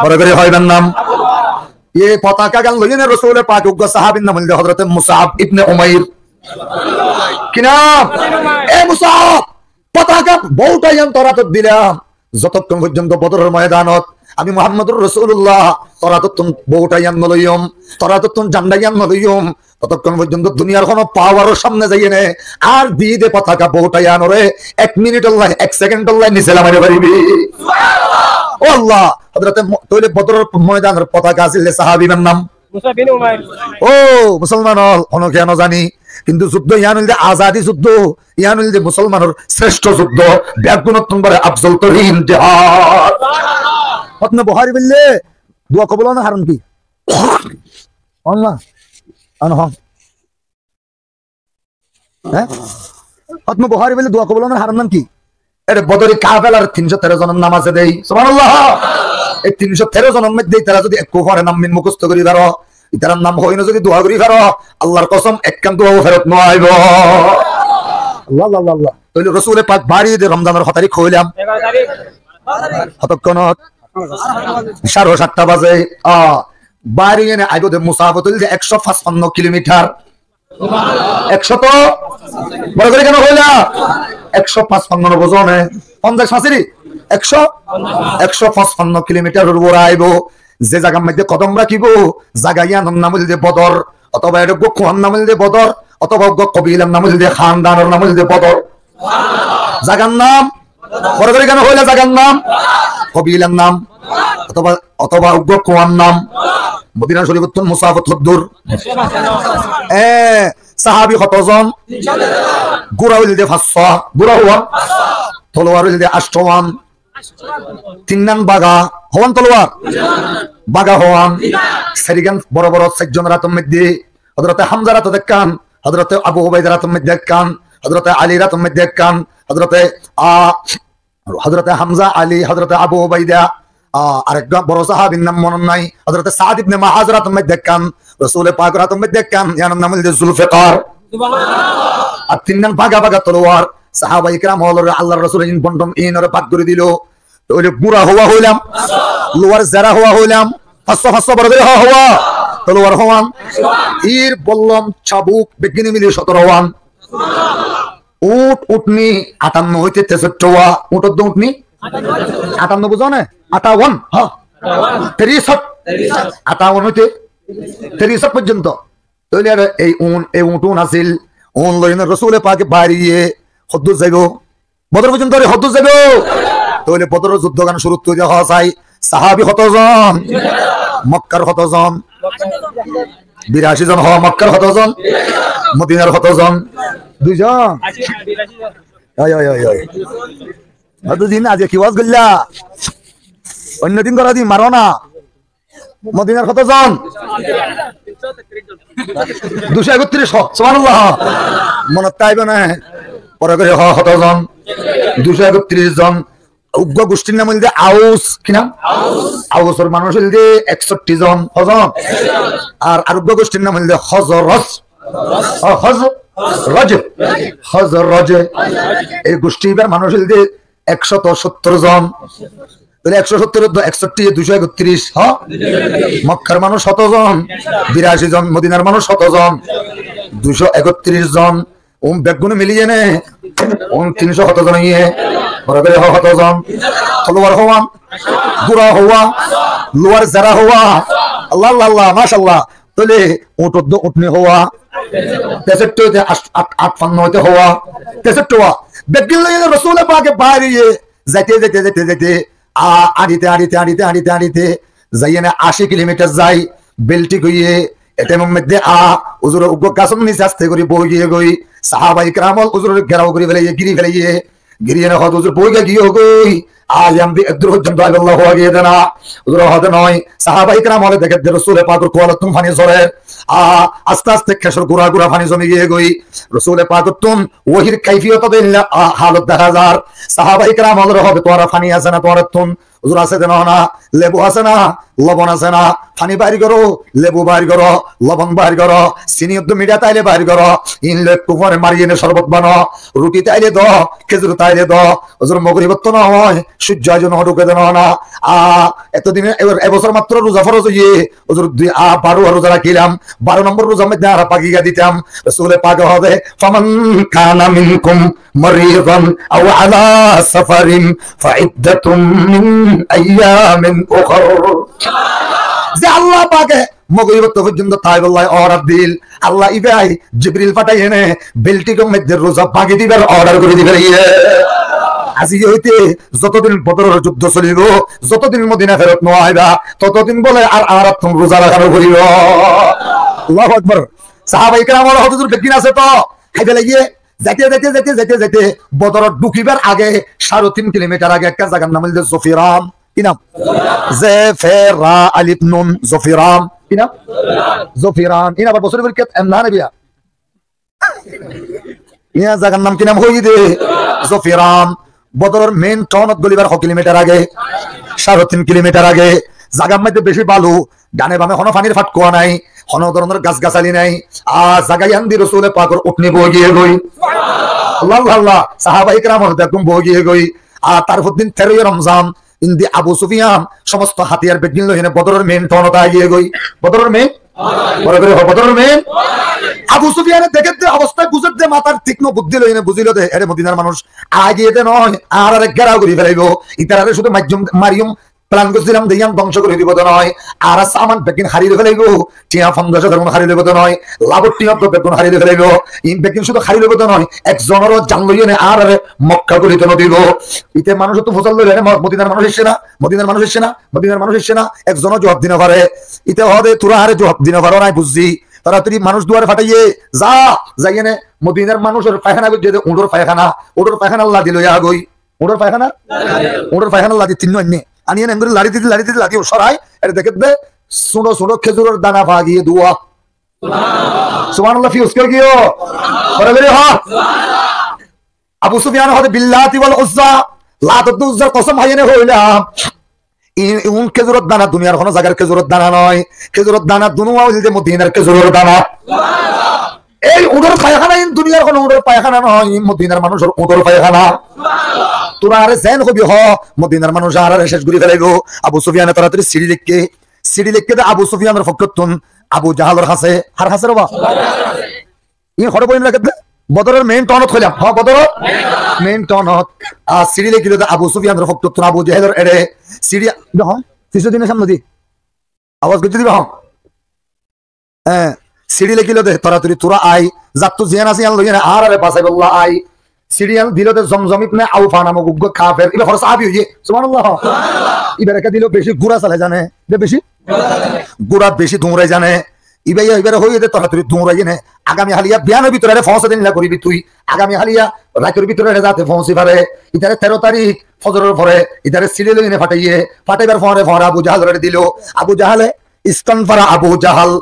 বড় করে হইবেন নাম। ये পতাকা গান লইয়ে না রাসূল পাক উগ্র সাহাবীর নাম হলো হযরত মুসআব ইবনে উমাইর। কি নাম? এ মুসআব, পতাকা বউটাইয়ান তরাত দিলাম যতক্ষণ পর্যন্ত বদরের ময়দানত আমি মুহাম্মদুর রাসূলুল্লাহ তরাততুন বউটাইয়ান নলইয়ম, তরাততুন জান্ডাইয়ান নলইয়ম, ততক্ষণ পর্যন্ত দুনিয়ার কোনো পাওয়ারের সামনে যাইয়ে নে আর দিয়ে দে পতাকা বউটাইয়ান রে 1 মিনিট আল্লাহ 1 সেকেন্ড আল্লাহ নিচে নামাইতে পারিবি। ও আল্লাহ, হযরত তৈলে বদরের ময়দানের পতাকা আছিল সাহাবীর নাম মুসা বিন উমাইর। ও মুসলমান হল কেন জানি, কিন্তু যুদ্ধ ইয়ান হইল আজাদি যুদ্ধ, ইয়ান হইল মুসলমানের শ্রেষ্ঠ যুদ্ধ, ব্যাগুণত নম্বরে আফজল তরিন জিহাদ। আপনি বুখারী বললে দোয়া কবুল না হারুন কি আল্লাহ আনহ হ্যাঁ, আপনি বুখারী বললে দোয়া কবুল না হারুন নাম কি? এর বদরি কাফেলার 313 জনের নাম আছে দেই সুবহানাল্লাহ। এই 313 জনের মধ্যে তারা যদি এক কুফারে নাম মিন মুখস্থ করি দাও, ইতার নাম হই না যদি দোয়া করি দাও, আল্লাহর কসম একখান দোয়া ফেরত ন আইব। আল্লাহ আল্লাহ আল্লাহ। তাইলে রাসূল পাক বাড়ি দে রমজানের 11 তারিখ কইলাম 11 তারিখ হতক্ষণত 7:30 বাজে বাড়ি এনে আইব দে মুসাফাতুল যে 155 কিলোমিটার। 100 তো বড় করে কেন হইলা 155 বোঝনে 50 ফাসিরি 155 কিলোমিটারের উপর আইব। যে জায়গার মধ্যে কদম রাখিব জায়গার নাম হইল যে বদর, অথবা এটা গোখান নাম হইল যে বদর, অথবা কবিলার নাম হইল যে খানদানের নাম হইল যে বদর। জায়গার নাম বড় করে কেন হইলে জায়গার নাম, কবিলার নাম, অথবা অথবা উগ্র কুয়ার নাম। মদিনা শরীফ মুসাফত হদ্দুর সাহাবি কতজন, গুড়া হইল দিয়ে 500, গুড়া হওয়া তলোয়ার হইল দিয়ে 8 তিন বাগা হওয়ান, তলোয়ার বাগা হওয়ান সেরিগান বড় বড় 4 জন রাতম মধ্যে হযরতে হামজা রাত দেখান, হযরতে আবু উবাইদা রাতম মধ্যে দেখান, হযরতে আলী রাতম মধ্যে দেখান, হযরতে হামজা, আলী, হযরতে আবু উবাইদা, আরেক বড় সাহাবীর নাম মনে নাই, হযরতে সাদ ইবনে মুআয রাতম মধ্যে দেখান, রাসূল পাক রাতম মধ্যে দেখান, ইয়ার নাম হল জুলফিকার। সুবহানাল্লাহ। আর তিন বাগা বাগা তলোয়ার সাহাবায়ে কেরাম হলো আল্লাহর রাসূল ইন বন্টন ইনরে পাক করে দিল। তো ওই বুড়া হওয়া হইলাম, লোয়ার যারা হওয়া হইলাম, 500 বড় করে হওয়া তলোয়ার হওয়ান, তীর বল্লম চাবুক বেগিনি মিলে 17 হওয়ান, উট উটনি 58 হইতে 63 হওয়া, উটর উটনি 58 বুঝো না, 58 হ্যাঁ 63 58 হইতে 63 পর্যন্ত। তাহলে আর এই উটুন আছিল, উন লইনে রাসূল পাকে বাড়িয়ে হদ্দুর যাইব, বদর পর্যন্ত হদ্দুর যাইব। তাহলে বদরের যুদ্ধ গান শুরু তৈরি হওয়া চাই। সাহাবি কতজন, মক্কার কতজন, 82 জন হওয়া, মক্কার কতজন, মদিনার কতজন, 2 জন। দিন আজকে কি ওয়াজ করলা, অন্যদিন করা দিন মারো না। মদিনার কতজন, 231 সুবহানাল্লাহ, মনে তাইবে না পরে করে হওয়া কতজন, 231 জন। উগ্র গোষ্ঠীর নাম হইল আউস, কি নাম, আউসের মানুষ হইল 61 জন হজন। আর উগ্র গোষ্ঠীর নাম হইল হজরজ, হজরজ। এই গোষ্ঠীর মানুষ হইল 170 জন। 170 61 231 মক্কার মানুষ 100 জন, 82 জন, মদিনার মানুষ 100 জন, 231 জন। বেগুনে মিলিয়ে নে 300 জন ইয়ে বরাবর 100 জন। তলোয়ার হওয়া, গুড়া হওয়া, লোয়ার যারা হওয়া, আল্লাহ আল্লাহ মাশাআল্লাহ। তাহলে উটনি হওয়া 58 হইতে হওয়া 63 হওয়া। বেগুন লইয়া রাসূল পাকে বাইরে যাইতে যাইতে যাইতে যাইতে আড়িতে আড়িতে আড়িতে আড়িতে আড়িতে যাইয়ে না 80 কিলোমিটার যাই বেল্টি গইয়ে এতে মধ্যে হুজুরের উগ্র গাছের নিচে আস্তে করে বই গিয়ে গই সাহাবায়ে কেরাম হুজুরের ঘেরাও করে ফেলে গিরি ফেলে গিরিয়ে না হুজুর বই গিয়ে গই আয়াম বি একদর পর্যন্ত আল্লাহু আগে দেনা হুজুর হতে নয়। সাহাবায়ে কেরাম হলে দেখে রাসূল পাকের কোয়ালা তুমি পানি ঝরে আস্তে আস্তে খেসর গুড়া গুড়া পানি জমে গিয়ে গই রাসূল পাকের তুম ওহির কাইফিয়ত দিল হালত দেখা যার। সাহাবায়ে কেরাম হলে হবে তোরা পানি আছে না তোরা তুম হুজুর আছে দেনা না, লেবু আছে না, লবণ আছে না, পানি বাইর করো, লেবু বাইর করো, লবণ বাইর করো, চিনি একদম মিঠা তাইলে বাইর করো, ইনলে কুকুরে মারিয়ে নে শরবত বানো, রুটি তাইলে দ, খেজুর তাইলে দ। হুজুর মগরিবত তো না হয়, সূর্য যেন ঢুকে দেন না। এতদিনে এবার এবছর মাত্র রোজা ফরজ হইয়ে হুজুর 12 রোজা রাখিলাম, 12 নম্বর রোজা মধ্যে আর পাকিয়া দিতাম। রাসূলে পাক হবে ফামান কানা মিনকুম মারিদান আও আলা সাফারিন ফাইদ্দাতুম মিন আইয়ামিন উখর। যে আল্লাহ পাকে মগরিবত পর্যন্ত তাইবুল্লাহ অর্ডার দিল, আল্লাহ ইবাই জিবরিল পাঠাই এনে বেল্টিকের মধ্যে রোজা ভাঙি দিবার অর্ডার করে দিবে। আজি হইতে যতদিন বদরের যুদ্ধ চলিব, যতদিন মদিনা ফেরত ন আইবা, ততদিন বলে আর তুমি রোজা রাখানো করিব। আল্লাহু আকবার। সাহাবায়ে কেরামের হুজুর বেকিন আছে তো খাইবে লাগিয়ে যাইতে যাইতে যাইতে যাইতে যাইতে বদর ঢুকিবার আগে 3.5 কিলোমিটার আগে একটা জায়গার নাম হইল জফিরাম। কি নাম? জেফেরা আলিফ নুন জফিরাম। কি নাম? জফিরাম। ইনা আবার বছরের পরীক্ষা না নেবিয়া ইয়া জায়গার নাম কি নাম হই দে জফিরাম। বদরের মেইন টাউনত গলিবার 1 কিলোমিটার আগে, 3.5 কিলোমিটার আগে। জায়গার মধ্যে বেশি বালু, ডানে বামে কোনো পানির ফাটকুয়া নাই, কোনো ধরনের গাছ গাছালি নাই। জায়গায় আন্দি রাসূল পাকের উঠনি বই গিয়ে গই আল্লাহ আল্লাহ সাহাবায়ে কেরামের দেখুন বই গিয়ে গই। তারপর দিন 13 রমজান ইন্দি আবু সুফিয়ান সমস্ত হাতিয়ার বেগিন লইনে বদরের মেইন টাউনত গিয়ে গই। বদরের মেইন বদরের মেইন আবু সুফিয়ানের দেখে অবস্থায় বুঝে দে মাথার তীক্ষ্ণ বুদ্ধি লইনে বুঝিল দে এর মদিনার মানুষ আগিয়ে দে নয় আর ঘেরাও করে ফেলাইব। ইতারে শুধু মারিয়ম প্ল্যান করছিলাম দিয়ান ধ্বংস করে দিব নয়, আর সামান বেকিন হারিয়ে ফেলাইব, টিয়া 50,000 হারিয়ে দেব নয়, লাভর টিয়া তো বেগুন হারিয়ে ফেলাইব, ইন বেকিন শুধু হারিয়ে দেব নয়, একজনেরও জান লইয়ে নে আর মক্কা করিত নদিব। ইতে মানুষ তো ফসল লইলে মদিনার মানুষ এসছে না, মদিনার মানুষ এসছে না, মদিনার মানুষ এসছে না, একজনও জবাব দিতে পারে। ইতে হদে তোরা আরে জবাব দিতে পারো নাই বুঝছি, তাড়াতাড়ি মানুষ দুয়ারে ফাটাইয়ে যা যাইয়ে নে মদিনার মানুষের পায়খানা করছে, উঁটোর পায়খানা, উঁটোর পায়খানা আল্লাহ দিল আগই, উঁটোর পায়খানা, উঁটোর পায়খানা লাদি তিন অন্য আনিয়ে নেন করে লাড়ি দিতে লাদি সরাই, এটা দেখে দে ছোট ছোট খেজুরের দানা পা গিয়ে দুয়া সুবহানাল্লাহ ফিউজ করে গিয়ে বরাবরই হ। আবু সুফিয়ান হতে বিল্লাতি ওয়াল উজ্জা, লাত ও উজ্জার কসম হাইনে হইলাম, ইউন খেজুরের দানা দুনিয়ার কোনো জায়গার খেজুরের দানা নয়, খেজুরের দানা দুনুয়া হইল মদিনার খেজুরের দানা। এই উঁটোর পায়খানা ইন দুনিয়ার কোনো উঁটোর পায়খানা নয়, মদিনার মানুষের উঁটোর পায়খানা। তোরা আরে জেন হবি হ মদিনার মানুষ আর শেষ করে ফেলাইব। আবু সুফিয়ান তাড়াতাড়ি সিঁড়ি লিখকে আবু সুফিয়ানের ফকরতুন আবু জাহালের হাসে হার হাসে রবা ই হড় বইন রাখে বদরের মেইন টনত হইলাম, হ বদরের মেইন টনত আর সিঁড়ি লিখিল আবু সুফিয়ানের ফকরতুন আবু জাহেলের এড়ে সিঁড়ি হ কিছু দিনের সামনে দি আওয়াজ করতে দিবা, হ্যাঁ সিঁড়ি লিখিল দে তাড়াতাড়ি তোরা আই যাত তো জিয়ান আছে আন লইয়া আর আরে বাসাই বল্লাহ আই। সিরিয়াল দিল জমজম ইবনে আউফা নামক উগ্র কাফের, ইবা খরচ আবি হইয়ে সুবহানাল্লাহ। ইবার একা দিল বেশি গুড়া চালে জানে, যে বেশি গুড়া বেশি দৌড়াই জানে, ইবাই এবারে হইয়ে দে তাড়াতাড়ি দৌড়াই জানে। আগামী হালিয়া বিয়ানের ভিতরে পৌঁছে দিন করিবি তুই, আগামী হালিয়া রাতের ভিতরে যাতে পৌঁছি পারে। ইতারে 13 তারিখ ফজরের পরে ইতারে সিরিয়াল এনে ফাটাইবার পরে আবু জাহাল দিল। আবু জাহালে ইস্তানফারা আবু জাহাল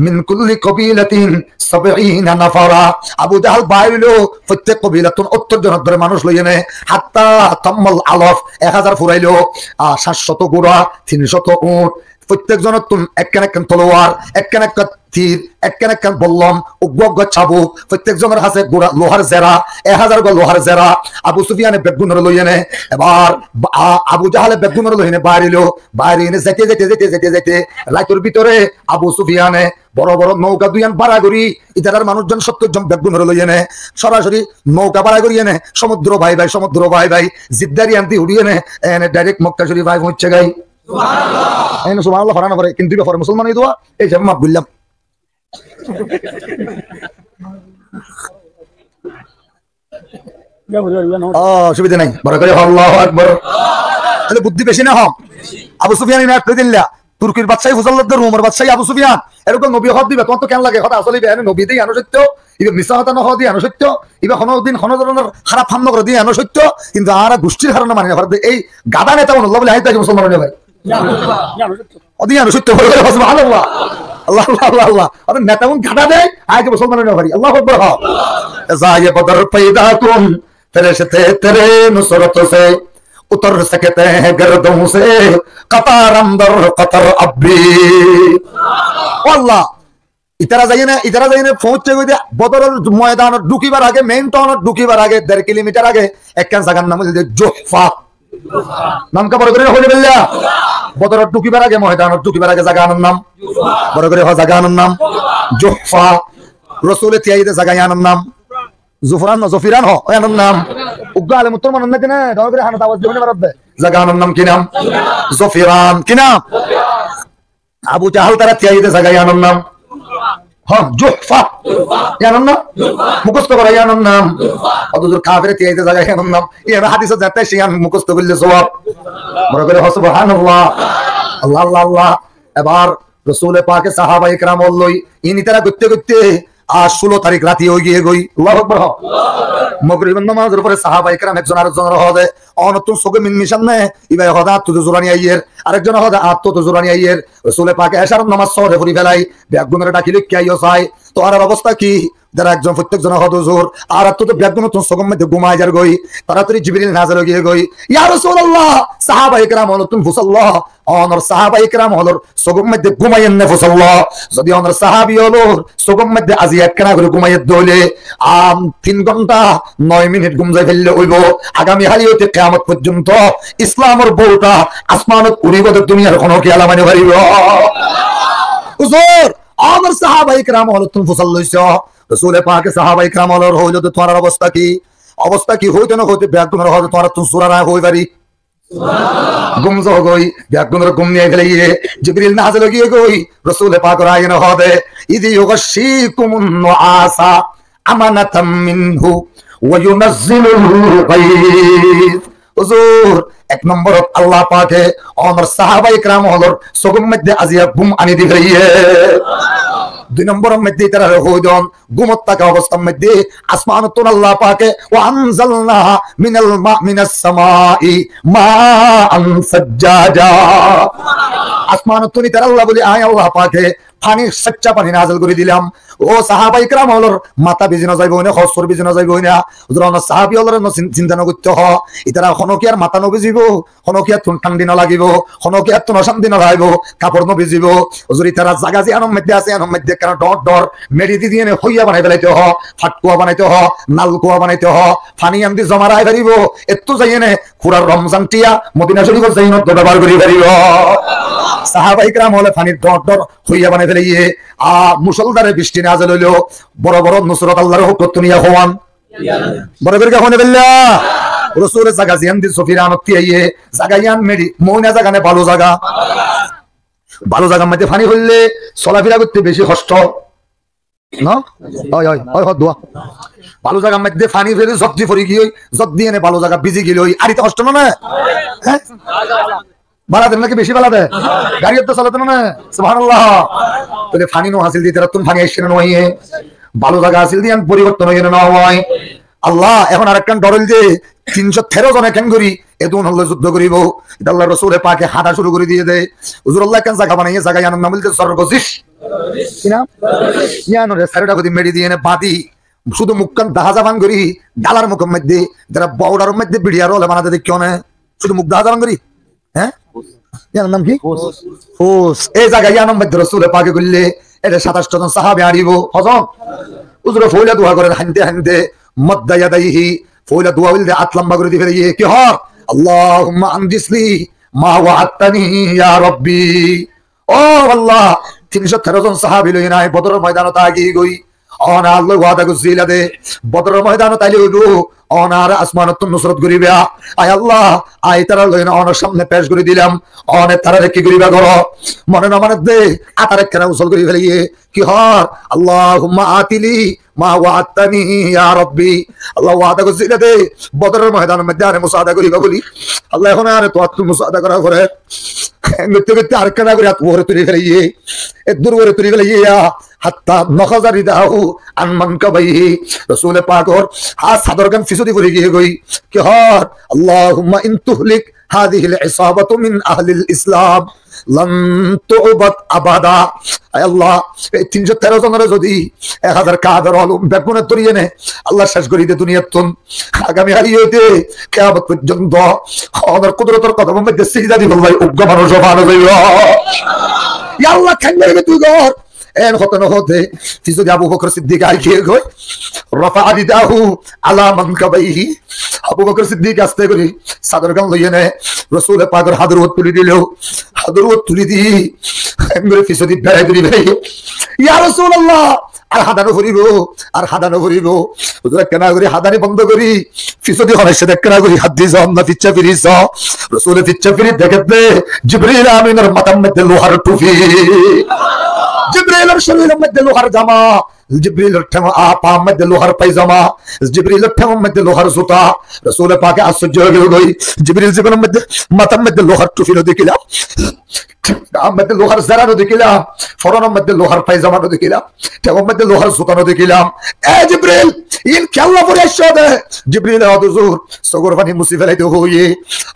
মিন কুল্লি কবিলাতিন 70 নাফারা, আবু জাহাল বাইলো প্রত্যেক কবিলাতুন 70 জন ধরে মানুষ লইয়ে নে, হাত্তা তাম্মাল আলফ 1000 ফুরাইলো, 700 ঘোড়া 300 উট, প্রত্যেক জনের তুম একখান তলোয়ার, একখান তীর, একখান বল্লম, উগ্র চাবুক, প্রত্যেক জনের হাতে গোড়া লোহার জেরা, 1000 গো লোহার জেরা। আবু সুফিয়ানে বেগুনের লইয়ে নে, এবার আবু জাহালে বেগুনের লইয়ে নে বাইরে এনে যেতে রাতের ভিতরে আবু সুফিয়ানে বড় বড় নৌকা দুইয়ান ভাড়া করি, ইতার মানুষজন 70 জন বেগুনের লইয়ে নে, সরাসরি নৌকা ভাড়া করিয়ে নে, সমুদ্র ভাই জিদ্দারি আনতে উড়িয়ে নে, এনে ডাইরেক্ট মক্কা শরীফ ভাই পৌঁছে গাই সুবহানাল্লাহ। সুবহানাল্লাহ ফরানা করে কিন্তু ব্যাপারে মুসলমান এই দোয়া এই যে মাপ বললাম। অসুবিধা নাই, বড় করে আল্লাহু আকবার। তাহলে বুদ্ধি বেশি না হোক। আবু সুফিয়ান ইনা দিল্লা তুর্কির বাদশাহী হুজাল্লাদ রোমের বাদশাহী আবু সুফিয়ান এরকম নবী হদ দিবে তোমার তো কেন লাগে? কথা আসলে নবী দিয়ে আনো সত্য, ইবে মিছা কথা নহ দিয়ে আনো সত্য, ইবে কোনোদিন কোনো ধরনের খারাপ ফান্ন করে দিয়ে আনো সত্য, কিন্তু আর গোষ্ঠীর কারণে মানে এই গাদা নেতা আল্লাহ বলে হাইতে মুসলমান হয়ে ভাই অধিয়ানো সত্য বলে সুবহানাল্লাহ আল্লাহ আল্লাহ আল্লাহ আরে নেতা গাদা দেয় আগে মুসলমান হয়ে ভাই আল্লাহু আকবার। জায়ে বদর पैदा तुम फरिश्ते तेरे नुसरत से उतर सकते हैं गर्दों से कतार अंदर कतर अब भी আল্লাহ। ইতারা যাই না পৌঁছে গই বদরের ময়দান ঢুকিবার আগে মেইন টাউন ঢুকিবার আগে 1.5 কিলোমিটার আগে একখান জায়গার নাম হচ্ছে জোহফা, নাম কা বড় করে হইলে বললা বদরের ঢুকিবার আগে ময়দান ঢুকিবার আগে জায়গার নাম বড় করে জায়গার নাম জোহফা। রাসূলের তিয়াইতে জায়গার নাম জফিরান হ এর নাম উগালে মুসলমান না কেন দর করে হানা আওয়াজ দিবেন মারবে জায়গার নাম কি নাম জফিরান কি নাম। আবু জাহাল তারা তিয়াইতে জায়গার নাম হ্যাঁ জোহফা জানেন না মুখস্থ করা জানেন নাম অতদূর কাফের তিয়াইতে জায়গা জানেন নাম এই হাদিসে যাতে সে মুখস্থ করলে সওয়াব বড় করে সুবহানাল্লাহ আল্লাহ আল্লাহ আল্লাহ। এবার রাসূল পাকের সাহাবা ইকরাম লই ইনি তারা করতে 16 তারিখ রাতে হয়ে গিয়ে গই আল্লাহু আকবার মাগরিবের নামাজের পরে সাহাবা ইকরাম একজন আরেকজনের হদে অনতুন সগে মিন মিশানে ইবাই হদা তো জুরানি আইয়ের আরেকজন হদা আত্ম তো জুরানি আইয়ের রাসূল পাক এশার নামাজ সরে পড়ি ফেলাই বেগুনের ডাকিলে কি আইও চাই তো আর অবস্থা কি যারা একজন প্রত্যেকজন হদ হুজুর আর তো বেগুন তো সগম মধ্যে ঘুমায় যার গই তাড়াতাড়ি জিবরিল নাযিল হয়ে গই ইয়া রাসূলুল্লাহ সাহাবা ইকরাম অনতুন ফুসাল্লাহ অনর সাহাবা ইকরাম হলর সগম মধ্যে ঘুমায়েন না ফুসাল্লাহ যদি অনর সাহাবী হলর সগম মধ্যে আজি একখানা করে ঘুমাইয়ে দইলে 3 ঘন্টা 9 মিনিট ঘুম যাই ফেললে হইব আগামী হালিয়তে কিয়ামত পর্যন্ত ইসলামের বউটা আসমানত উড়িব দুনিয়ার কোনো খেলা মানে পারিব হুজুর আমার সাহাবা ইকরাম হল তুমি ফসল লইছো রাসূল পাকের সাহাবা ইকরাম হল হইলো তো তোমার অবস্থা কি হইতো না হইতে বেগুনের হইতো তোমার তুমি সূরা না হই পারি গুম যো গই ব্যাগুনের গুম নিয়ে গেলে জিবরিল নাযিল গিয়ে গই রাসূল পাকের আইন হবে ইদি ইউগশিকুমুন নুআসা আমানাতাম মিনহু ওয়া ইউনাজ্জিলুল গায়ব। হুজুর এক নম্বর আল্লাহ পাকে আমার সাহাবায়ে کرام হলর সগম মধ্যে আজিয়া গুম আনি দিবে। দুই নম্বর মধ্যে তারা হইদন গুমত থাকা অবস্থার মধ্যে আসমানতুন আল্লাহ পাকে ওয়া আনজালনা মিনাস সামাই মাআন সাজ্জাজা। আসমানতুন তারা আল্লাহ বলি আয় আল্লাহ পাকে পানি সচ্চা পানি নাযিল করে দিলাম। ও সাহাবায়ে کرام হলর মাথা বিজিনা যাইব না, খসর বিজিনা যাইব না। হুজুর না সাহাবী হলর চিন্তা ন করতে হ ইতারা হনকি আর মাথা ন বিজিব, হনকি আর ঠান্ডি ন লাগিব, হনকি আর শান্তি ন লাইব, কাপড় ন বিজিব। হুজুর ইতারা জায়গা যে আনম মধ্যে আছে আনম মধ্যে কেন ডর ডর মেডিদি দিয়ে হইয়া বানাই ফেলাইতে হ, ফাটকুয়া বানাইতে হ, নালকুয়া বানাইতে হ, পানি আনদি জমা রাই পারিব। এত যাইনে খুরার রমজান টিয়া মদিনা শরীফের যাইন ব্যবহার করি পারিব। সাহাবায়ে کرام হলে পানির ডর ডর হইয়া বানাই ফেলাইয়ে মুসলধারে বৃষ্টি নাযিল হইলো। বড় বড় নুসরত আল্লাহর হুকুম দুনিয়া হওয়ান বড় করে কখনো বললা রাসূলের জায়গা জিয়ান দি সফিরান তিয়াইয়ে জায়গা ইয়ান মেডি মইনা জায়গা নে ভালো জায়গা, ভালো জায়গার মধ্যে পানি হইলে চলাফেরা করতে বেশি কষ্ট না। হয় হয় হয় দোয়া ভালো জায়গার মধ্যে পানি ফেলে জব্দি পড়ি গিয়ে জব দিয়ে নে ভালো জায়গা ভিজি গেল আর এটা কষ্ট না। হ্যাঁ বাড়া দেন নাকি বেশি বাড়া দেয় গাড়ি তো চালাতে না সুবহানাল্লাহ। তাহলে ফানি নো হাসিল দিতে রাতুন ফানি আসছে না নয় ভালো জায়গা হাসিল দিয়ে পরিবর্তন হয়ে না হয়। আল্লাহ এখন আরেকটা ডরল যে 313 জন কেন করি এদুন হল যুদ্ধ করিব। এটা আল্লাহ রাসূলের পাকে হাঁটা শুরু করে দিয়ে দেয়। হুজুর আল্লাহ কেন জায়গা বানাইয়ে জায়গা জানার নাম বলতে সর্বজিস কি নাম ইয়ানো রে সারিটা কদি মেডি দিয়ে নে বাদি শুধু মুখকান দাহাজাবান করি ডালার মুখের মধ্যে যারা বউডার মধ্যে বিড়িয়ার হলে বানাতে দেখি না শুধু মুখ দাহাজাবান করি। হ্যাঁ ইয়ার নাম কি ফোস। এই জায়গা ইয়ানোর মধ্যে রাসূলের পাকে করলে এটা 27 জন সাহাবী আড়িব হজম। হুজুর ফয়লা দোয়া করেন হানতে হানতে মদ্দা ইয়াদাইহি ফয়লা দোয়া বলতে আত লম্বা করে দিবে কি হ আল্লাহুম্মা আনজিসলি মা ওয়াআতানি ইয়া রাব্বি। ও আল্লাহ 313 জন সাহাবী লই নাই বদরের ময়দানে আগি গই অনা আল্লাহ ওয়াদা করছিল দে বদরের ময়দানে তাইলে হইব অনার আসমানত নুসরত করিবে। আয় আল্লাহ আয় তারা লইনা অনার সামনে পেশ করে দিলাম অনে তারা কি করিবা করো মনে না মানে দে আতারে কেন উসল করি ফেলিয়ে কি হর আল্লাহুম্মা আতিলি মা ওয়াআতানি ইয়া রাব্বি। আল্লাহ ওয়াদা করছিল দে বদরের ময়দানের মধ্যে আরে মুসাদা করিবা বলি আল্লাহ এখন আরে তো আত্ম মুসাদা করা করে গতে গতে আর কেন করে আত ওরে তুই ফেলিয়ে এ দূর ওরে তুই ফেলিয়ে হাত্তা নখজারি দাহু আনমান কাবাইহি রাসূল পাকর হাত সাদরগান ফিসুদি করে গিয়ে গই কি হর আল্লাহুম্মা ইন তুহলিক হাযিহিল ইসাবাতু মিন আহলিল ইসলাম লান তুবাদ আবাদা। আয় আল্লাহ এই 313 জনের যদি 1000 কাদের আলম বেগুনে তরিয়ে নে আল্লাহ শেষ করি দে দুনিয়াতুন আগামী হারি হইতে কিয়ামত পর্যন্ত ওনার কুদরতের কথা মধ্যে সিজদা দিব ভাই উগ্র মানুষ ভালো হইল। ইয়া আল্লাহ খাইবে তুই গর এন হতে না হতে যদি আবু বকর সিদ্দিক আইয়ে গই রফা আদিদাহু আলা মানকাবাইহি আবু বকর সিদ্দিক আস্তে করে সাদরগান লইয়ে নে রাসূল পাকের হাদরত তুলি দিল হাদরত তুলি দি এমরে ফিসদি বেড়াই দিলি ভাই ইয়া রাসূলুল্লাহ আর হাদানো করিব আর হাদানো করিব হুজুর কেন করি হাদানি বন্ধ করি ফিসদি হনাইছে দেখ কেন করি হাদিস আমরা ফিচ্চা ফিরিস রাসূল ফিচ্চা ফিরি দেখতে জিবরিল আমিনের মাথার মধ্যে লোহার টুপি জিবরিলের শরীরের মধ্যে লোহার জামা জিবরিলের ঠেমা পা মধ্যে লোহার পায়জামা জিবরিলের ঠেমা মধ্যে লোহার জুতা রাসূল পাকে আশ্চর্য হয়ে গেল জিবরিল জীবনের মধ্যে মাথার মধ্যে লোহার টুপি দেখিলাম মধ্যে লোহার জারানো দেখিলাম ফরনের মধ্যে লোহার পায়জামা দেখিলাম ঠেমার মধ্যে লোহার জুতা দেখিলাম। এ জিবরিল ইন কেল্লা পরে এসে দে জিবরিল হুজুর সগর পানি মুসি ফেলাইতে হইয়ে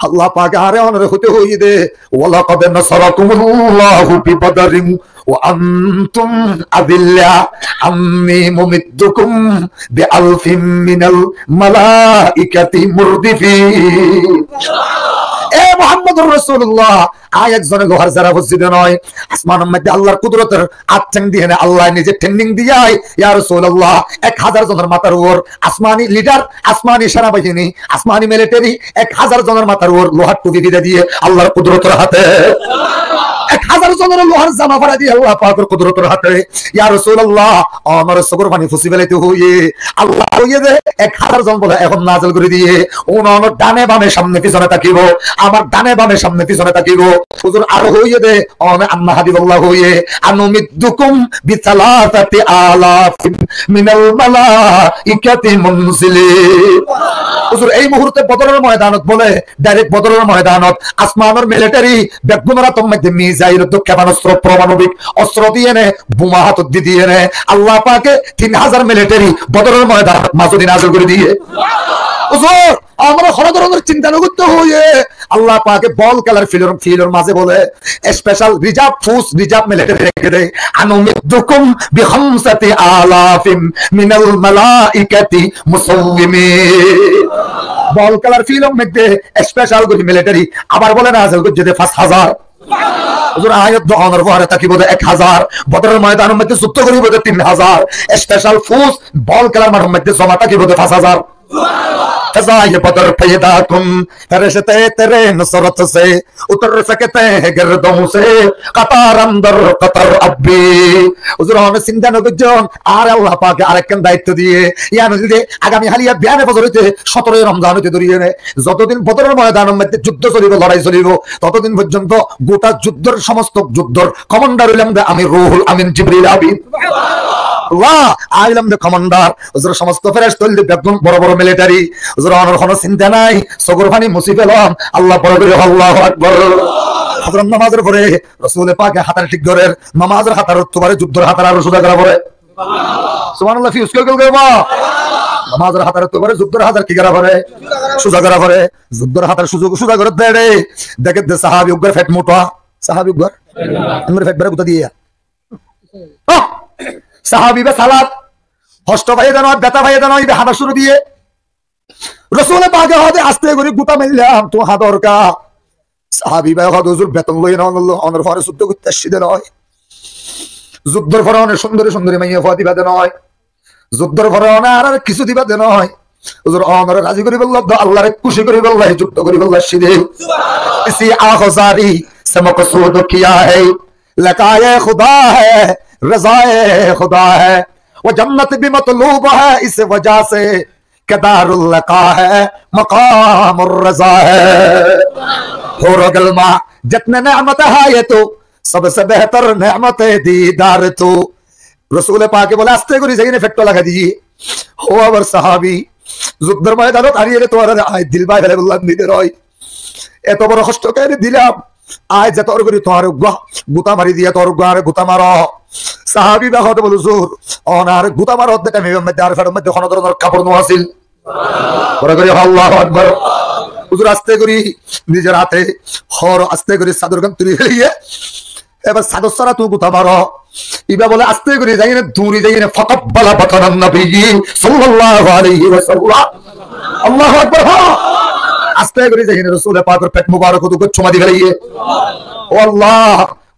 আল্লাহ পাকে আরে অনরে হতে হইয়ে দে ওয়ালা কদ নাসারাকুমুল্লাহু বিবদরিন وأنتم أذلة أني ممدكم بألف من الملائكة مردفين। এ মুহাম্মদুর রাসূলুল্লাহ আয়াত জনে লোহার যারা মসজিদে নয় আসমানের মধ্যে আল্লাহর কুদরতের আচ্ছাং দিয়ে না আল্লাহ নিজে ট্রেনিং দিয়াই ইয়া রাসূলুল্লাহ 1000 জনের মাথার উপর আসমানি লিডার আসমানি সেনাবাহিনী আসমানি মিলিটারি 1000 জনের মাথার উপর লোহার টুপি দিয়ে আল্লাহর কুদরতের হাতে 1000 জনের লোহার জামা ফাড়া দিয়ে আল্লাহ পাকের কুদরতের হাতে ইয়া রাসূলুল্লাহ আমার চোখের পানি ফুসি ফেলাইতে হইয়ে আল্লাহ হইয়ে দে 1000 জন বলে এখন নাজল করে দিয়ে ওনার ডানে বামে সামনে পিছনে তাকিব আমার ডানে বামে সামনে পিছনে তাকিব হুজুর আর হইয়ে দে আম্মা হাবিবাল্লাহ হইয়ে আনুমিদ্দুকুম বিসালাসাতি আলাফিন মিনাল মালাইকাতি মুনজিলিন হুজুর এই মুহূর্তে বদরের ময়দানত বলে ডাইরেক্ট বদরের ময়দানত আসমানের মিলিটারি বেগুনরা তোমাকে মিসাইল তো ক্ষেপণাস্ত্র পারমাণবিক অস্ত্র দিয়ে নে বোমা হাত দিয়ে নে আল্লাহ পাকে 3000 মিলিটারি বদরের ময়দান মাসুদি নাযিল করে দিয়ে হুজুর আমরা হরদরনের চিন্তা করতে হইয়ে আল্লাহ পাকে বল খেলার ফিলের মাঝে বলে special reserve force reserve military রেখে দেয় আনুমিদ্দুকুম বিখামসাতি আলাফিন মিনাল মালাইকাতি মুসাওwimin বল খেলার ফিলের মধ্যে স্পেশাল করে মিলিটারি আবার বলে নাযিল করে যেতে 5000 হুজুর আয়াত দোয়ানোর পরে তাকিব 1000 বদরের ময়দানের মধ্যে যুদ্ধ করিব 3000 স্পেশাল ফোর্স বল খেলার মাঠের মধ্যে জমা তাকিব 5000 फज़ाए बदर पैदा कुम फरिश्ते तेरे नुसरत से उतर सकते हैं गिरदों से कतार अंदर कतर अब्बी হুজুর আমরা চিন্তা নগজন আর আল্লাহ পাকে আরেকখান দায়িত্ব দিয়ে ইয়া নজিদে আগামী হালিয়া বিয়ানে বছর হইতে 17 রমজান হইতে ধরিয়ে নে যতদিন বদরের ময়দানের মধ্যে যুদ্ধ চলিব লড়াই চলিব ততদিন পর্যন্ত গোটা যুদ্ধের সমস্ত যুদ্ধের কমান্ডার হইলাম আমি রুহুল আমিন জিবরিল আমিন আল্লাহ আইলাম দ্য কমান্ডার হুজুর সমস্ত ফেরেশতা একদম বড় বড় মিলিটারি হুজুর আমার কোনো চিন্তা নাই সগর পানি মুসি পেলাম আল্লাহ বড় করে আল্লাহু আকবার হযরত নামাজের পরে রাসূল পাক হাতার ঠিক ধরে নামাজের হাতার তোবারে যুদ্ধের হাতার আর সুদা করা পরে সুবহানাল্লাহ ফিউজ কল করবা নামাজের হাতার তোবারে যুদ্ধের হাতার কি করা পরে সুদা করা পরে যুদ্ধের হাতার সুদা করে দেড়ে দেখে দে সাহাবী উগর ফেট মোটা সাহাবী উগর আমরা ফেট বড় গুতা দিয়ে সাহাবী বে সালাত হস্ত ভাই দেন বেতা ভাই দেন এই হাঁটা শুরু দিয়ে রাসূল পাকে হাতে আস্তে করে গুতা মারলাম তো হাদর কা সাহাবী ভাই হাত হুজুর বেতন লই না আল্লাহ অনর ফরে যুদ্ধ করতে আসিতে নয় যুদ্ধের ফরে অনেক সুন্দরী সুন্দরী মাইয়া ফাতি বাদে নয় যুদ্ধের ফরে আর কিছু দিবা দে নয় হুজুর অনর রাজি করি বলল আল্লাহরে খুশি করি বলল যুদ্ধ করি বলল সিদে ইসি আখজারি সে মকসুদ কিয়া है लकाए खुदा है रज़ाए खुदा है वो जन्नत भी मतलूब है इस वजह से कदारुल लका है मकामुर रज़ा है होरो गलमा जितने नेमत है ये तो सबसे बेहतर नेमत दीदार तो रसूल पाक बोले आस्ते को रिज़ाई ने फेट्टो लगा दीजिए हो अवर सहाबी যুদ্ধের ময়দানে দাঁড়িয়ে তোর আয় দিল ভাই ফেলে বললাম দিতে রয় এত বড় কষ্ট করে দিলাম আয় যে তোর করি তোর গুতা মারি দিয়ে তোর গারে গুতা মারো সাহাবী বা হতে বল হুজুর ওনার গুতা মারো দেখে আমি মধ্যে আর ফেরত মধ্যে কোন ধরনের কাপড় নো আছিল বড় করে আল্লাহু আকবার হুজুর আস্তে করি নিজের হাতে হর আস্তে করে সাদর গান তুলি ফেলিয়ে এবার সাদর সারা তুই গুতা মারো ইবা বলে আস্তে করে যাই না দূরে যাই না ফাকাব্বালা বাতানান নবী সাল্লাল্লাহু আলাইহি ওয়াসাল্লাম আল্লাহু আকবার আস্তে করে যাই না রাসূল পাকের পেট মুবারক তো চুমা দি ফেলিয়ে ও আল্লাহ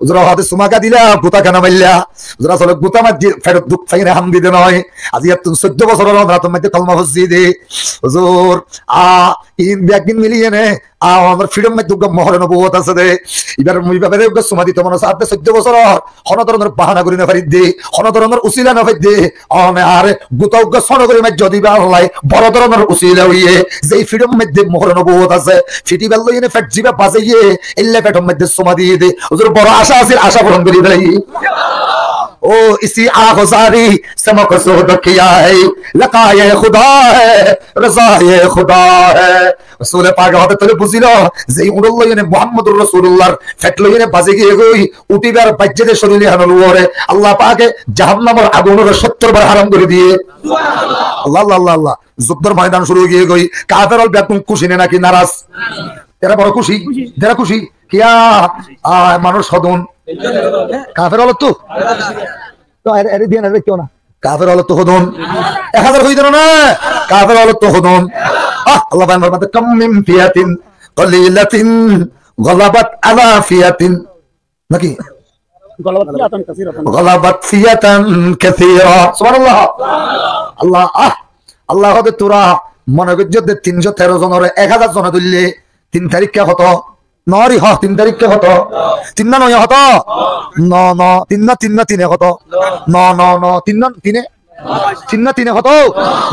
হুজুর হাতে সুমাকা দিলা গুতা কেন মাইলা হুজুর আসলে গুতা মার ফেরত দুঃখ ফাইরে হাম দিতে নয় আজি তুমি 14 বছরের রাত মধ্যে কলমা ফসি দে হুজুর ইন ব্যাগিন মিলিয়ে নে আমার ফ্রিডম মধ্যে মোহর নবুয়ত আছে দে এবার মুই বাবারে সুমা দিতে মনে সাথে 14 বছর হন ধরনের বাহানা করি না ফারিদ দে হন ধরনের উসিলা না ফাইদ দে আর গুতা উগ সন করে মে যদি বা আল্লাহ বড় ধরনের উসিলা হইয়ে যে ফ্রিডম মধ্যে মোহর নবুয়ত আছে ফিটি বেল লইনে ফেট জিবা বাজাইয়ে ইল্লা পেটম মধ্যে সুমা দিয়ে দে হুজুর বড় আশা আছে আশা পূরণ করি দেই ओ इसी आगजारी से मकसूद किया है लकाए खुदा है रज़ाए खुदा है रसूल पाक হতে তলে বুঝিল যে উড়লইনে মুহাম্মদুর রাসূলুল্লাহর ফেটলইনে বাজে গিয়ে গই উঠিবার বাজ্যে শরীরে হানল ওরে আল্লাহ পাকে জাহান্নামের আগুনের 70 বার হারাম করে দিয়ে আল্লাহ আল্লাহ আল্লাহ যুদ্ধের ময়দান শুরু হয়ে গই কাফেরল বেতুম খুশি নে নাকি নারাজ এরা বড় খুশি যারা খুশি কিয়া মানুষ সদন কাফের হলো তো এর দিয়ে না কেউ না কাফের হলো তো হদন 1000 হই দেন না কাফের হলো তো হদন আল্লাহ বান ফরমাতে কাম মিন ফিয়াতিন কলিলাতিন গলাবাত আলা ফিয়াতিন নাকি গলাবাত ফিয়াতান কাসীরা সুবহানাল্লাহ আল্লাহ আল্লাহ হতে তোরা মনে করছে 313 জনের 1000 জন দিলে 3 তারিখ কে হতো নরি হ 3 তারিখে হতো 3 না 9 হতো ন ন 3 না 3 না 3 হতো ন ন ন 3 না 3 3 না 3 হতো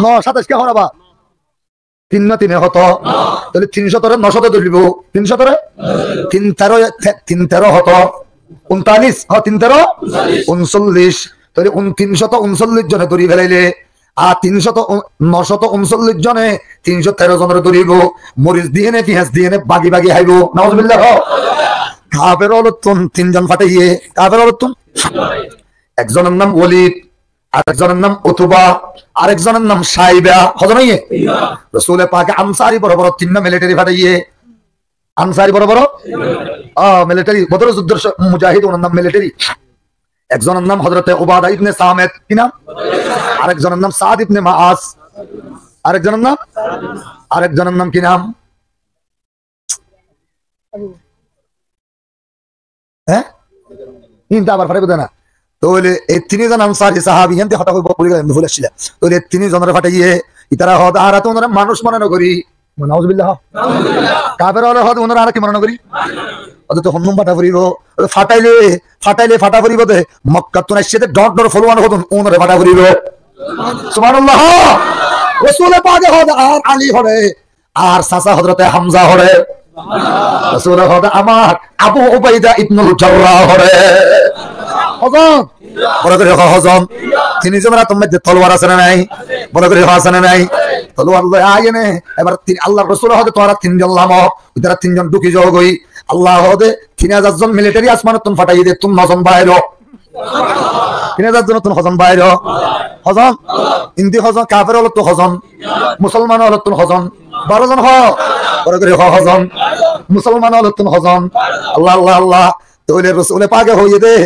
ন 27 কে হরাবা 3 না 3 হতো তাহলে 300 ধরে 900 ধরিব 300 ধরে 3 13 হতো 39 হ 3 13 39 তাহলে 339 জনে ধরি ফেলাইলে আর 939 জনে 313 জনের ধরিব মরিচ দিয়ে নে পেঁয়াজ দিয়ে নে বাগি বাগি খাইব নাউজুবিল্লাহ কাফের অলতুন 3 জন ফাটাইয়ে কাফের অলতুন একজনের নাম ওলীদ আরেকজনের নাম উতবা আরেকজনের নাম সাইবা হজনাইয়ে রাসূল পাক আনসারী বড় বড় 3 না মিলিটারি ফাটাইয়ে আনসারী বড় বড় মিলিটারি বদর যুদ্ধের মুজাহিদ ওনার নাম মিলিটারি একজনের নাম হযরতে উবাদা ইবনে সামিত কি নাম আরেকজনের নাম সাদ ইবনে মাআস আরেকজনের নাম কি নাম হ্যাঁ ইনটা আবার ফাটাইব না তাহলে এই 3 জন আনসারী সাহাবী এনতে হঠাৎ করে পড়ে গেলেন ভুলে ছিল তাহলে 3 জনের ফাটাইয়ে ইতারা হদ আর তো ওনারা মানুষ মনে না করি নাউজুবিল্লাহ কাফের হলে হদ ওনারা আর কি মনে না করি ওদের তো হন্নুম ফাটা ফুরিব ফাটাইলে ফাটা ফুরিব দে মক্কা তো নাইছে ডট ডট ফলোয়ান হদন ওনারে ফাটা ফুরিব সুবহানাল্লাহ রাসূল পাকে হদ আর আলী হরে আর চাচা হযরতে হামজা হরে রাসূল হদ আমার আবু উবাইদা ইবনুল জাররাহ হরে হযম বড় করে হযম 3 জনের হাতের মধ্যে তলোয়ার আছে না নাই বড় করে আছে না নাই তলোয়ার লয় আইনে এবার আল্লাহর রাসূল হদ তোরা 3 জন লাম ওইতারা 3 জন ঢুকি যাও গই আল্লাহ হদে 3000 জন মিলিটারি আসমানত তুন ফাটাই দে তুম নজন বাইরো 3000 জন তুন হযম বাইরো হযম ইন্দি হযম কাফের হল তো হযম মুসলমান হল তো হযম 12 জন হ বড় করে হযম মুসলমান হল তো হযম আল্লাহ আল্লাহ আল্লাহ তাহলে রাসূল পাকে হইয়ে দে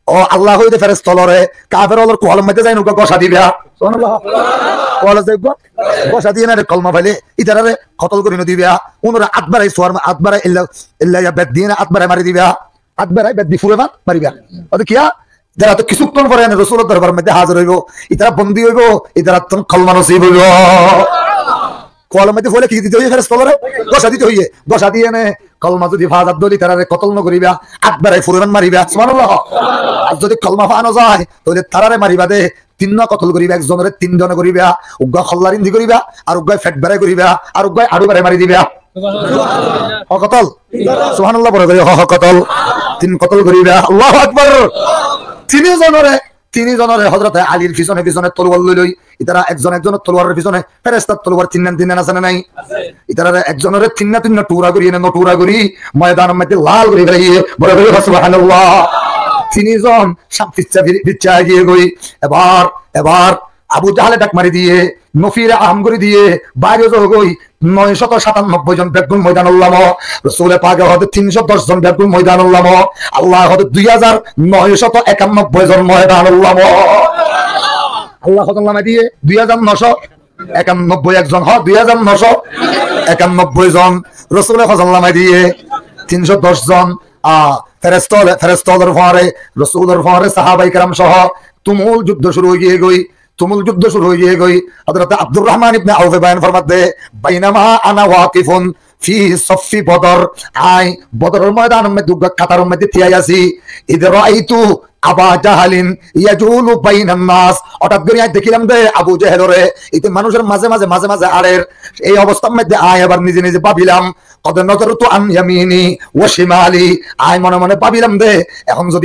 ও আল্লাহ হইতে ফেরেশতা লরে কাফের হল কোয়াল মধ্যে যাই নৌকা গসা দিবা সুবহানাল্লাহ কোয়াল যাইব গসা দিয়ে না কলমা ফাইলে ইতারে কতল করে ন দিবা ওনরা আতবারাই সোয়ার আতবারাই ইল্লা ইয়া বেদ দিয়ে আতবারাই মারি দিবা আতবারাই বেদ দি ফুরেবা মারিবা ওতে কিয়া যারা তো কিছুক্ষণ পরে রাসূলের দরবার মধ্যে হাজির হইব ইতারা বন্দী হইব ইতারা তো কলমা নসিব হইব কোয়াল মধ্যে ফলে কি দিতে হইয়ে ফেরেশতা লরে গসা দিতে হইয়ে গসা দিয়ে নে কলমা যদি ফাজাত দলি তারারে কতল ন করিবা আতবারাই ফুরেবান মারিবা সুবহানাল্লাহ আর যদি কলমা ফানো যায় তাহলে তারারে মারিবা দে 3 না কতল করিবা একজনের 3 জনে করিবা উগ্গা খল্লার ইন্দি করিবা আর উগ্গা ফেট বেড়াই করিবা আর উগ্গা আড়ু বেড়াই মারি দিবা সুবহানাল্লাহ কতল সুবহানাল্লাহ বলে কতল 3 কতল করিবা আল্লাহু আকবার 3 জনের হযরতে আলীর পিছনে তলোয়ার লই ইতারা একজনের তলোয়ারের পিছনে ফেরেশতার তলোয়ার 3 আছে না নাই ইতারা একজনের 3 টুরা করি না টুরা করি ময়দানের মধ্যে লাল করে ফেলাইয়ে বড় বড় সুবহানাল্লাহ 3 জন সামপিচ্চা বিচ্চা গিয়ে গই এবার আবু জাহালে ডাক মারি দিয়ে নফিরে আহম করে দিয়ে বাইরে যাও গই 997 জন বেগুন ময়দান উল্লাম রাসূল পাক হতে 310 জন বেগুন ময়দান উল্লাম আল্লাহ হতে 2991 জন ময়দান উল্লাম আল্লাহ হতে নামে দিয়ে 2991 একজন 2991 জন রাসূল ফজল্লামে দিয়ে 310 জন ফেরেশতাদের ফারে রাসূলের ফারে সাহাবায়ে কেরাম সহ তুমুল যুদ্ধ শুরু হয়ে গই হযরত আব্দুর রহমান ইবনে আউফ বয়ান ফরমাতে বাইনামা আনা ওয়াকিফুন ফি সফি বদর আই বদরের ময়দানের মধ্যে কাতারের মধ্যে থিয়াই আছি ইদ রাআইতু আবা জাহালিন ইয়াজুলু বাইনান নাস হঠাৎ করে দেখিলাম যে আবু জাহেলরে এতে মানুষের মাঝে আড়ের এই অবস্থার মধ্যে আয় আবার নিজে ভাবিলাম কদ নজরতু আন ইয়ামিনি ওয়া শিমালি আয় মনে ভাবিলাম দে এখন যদি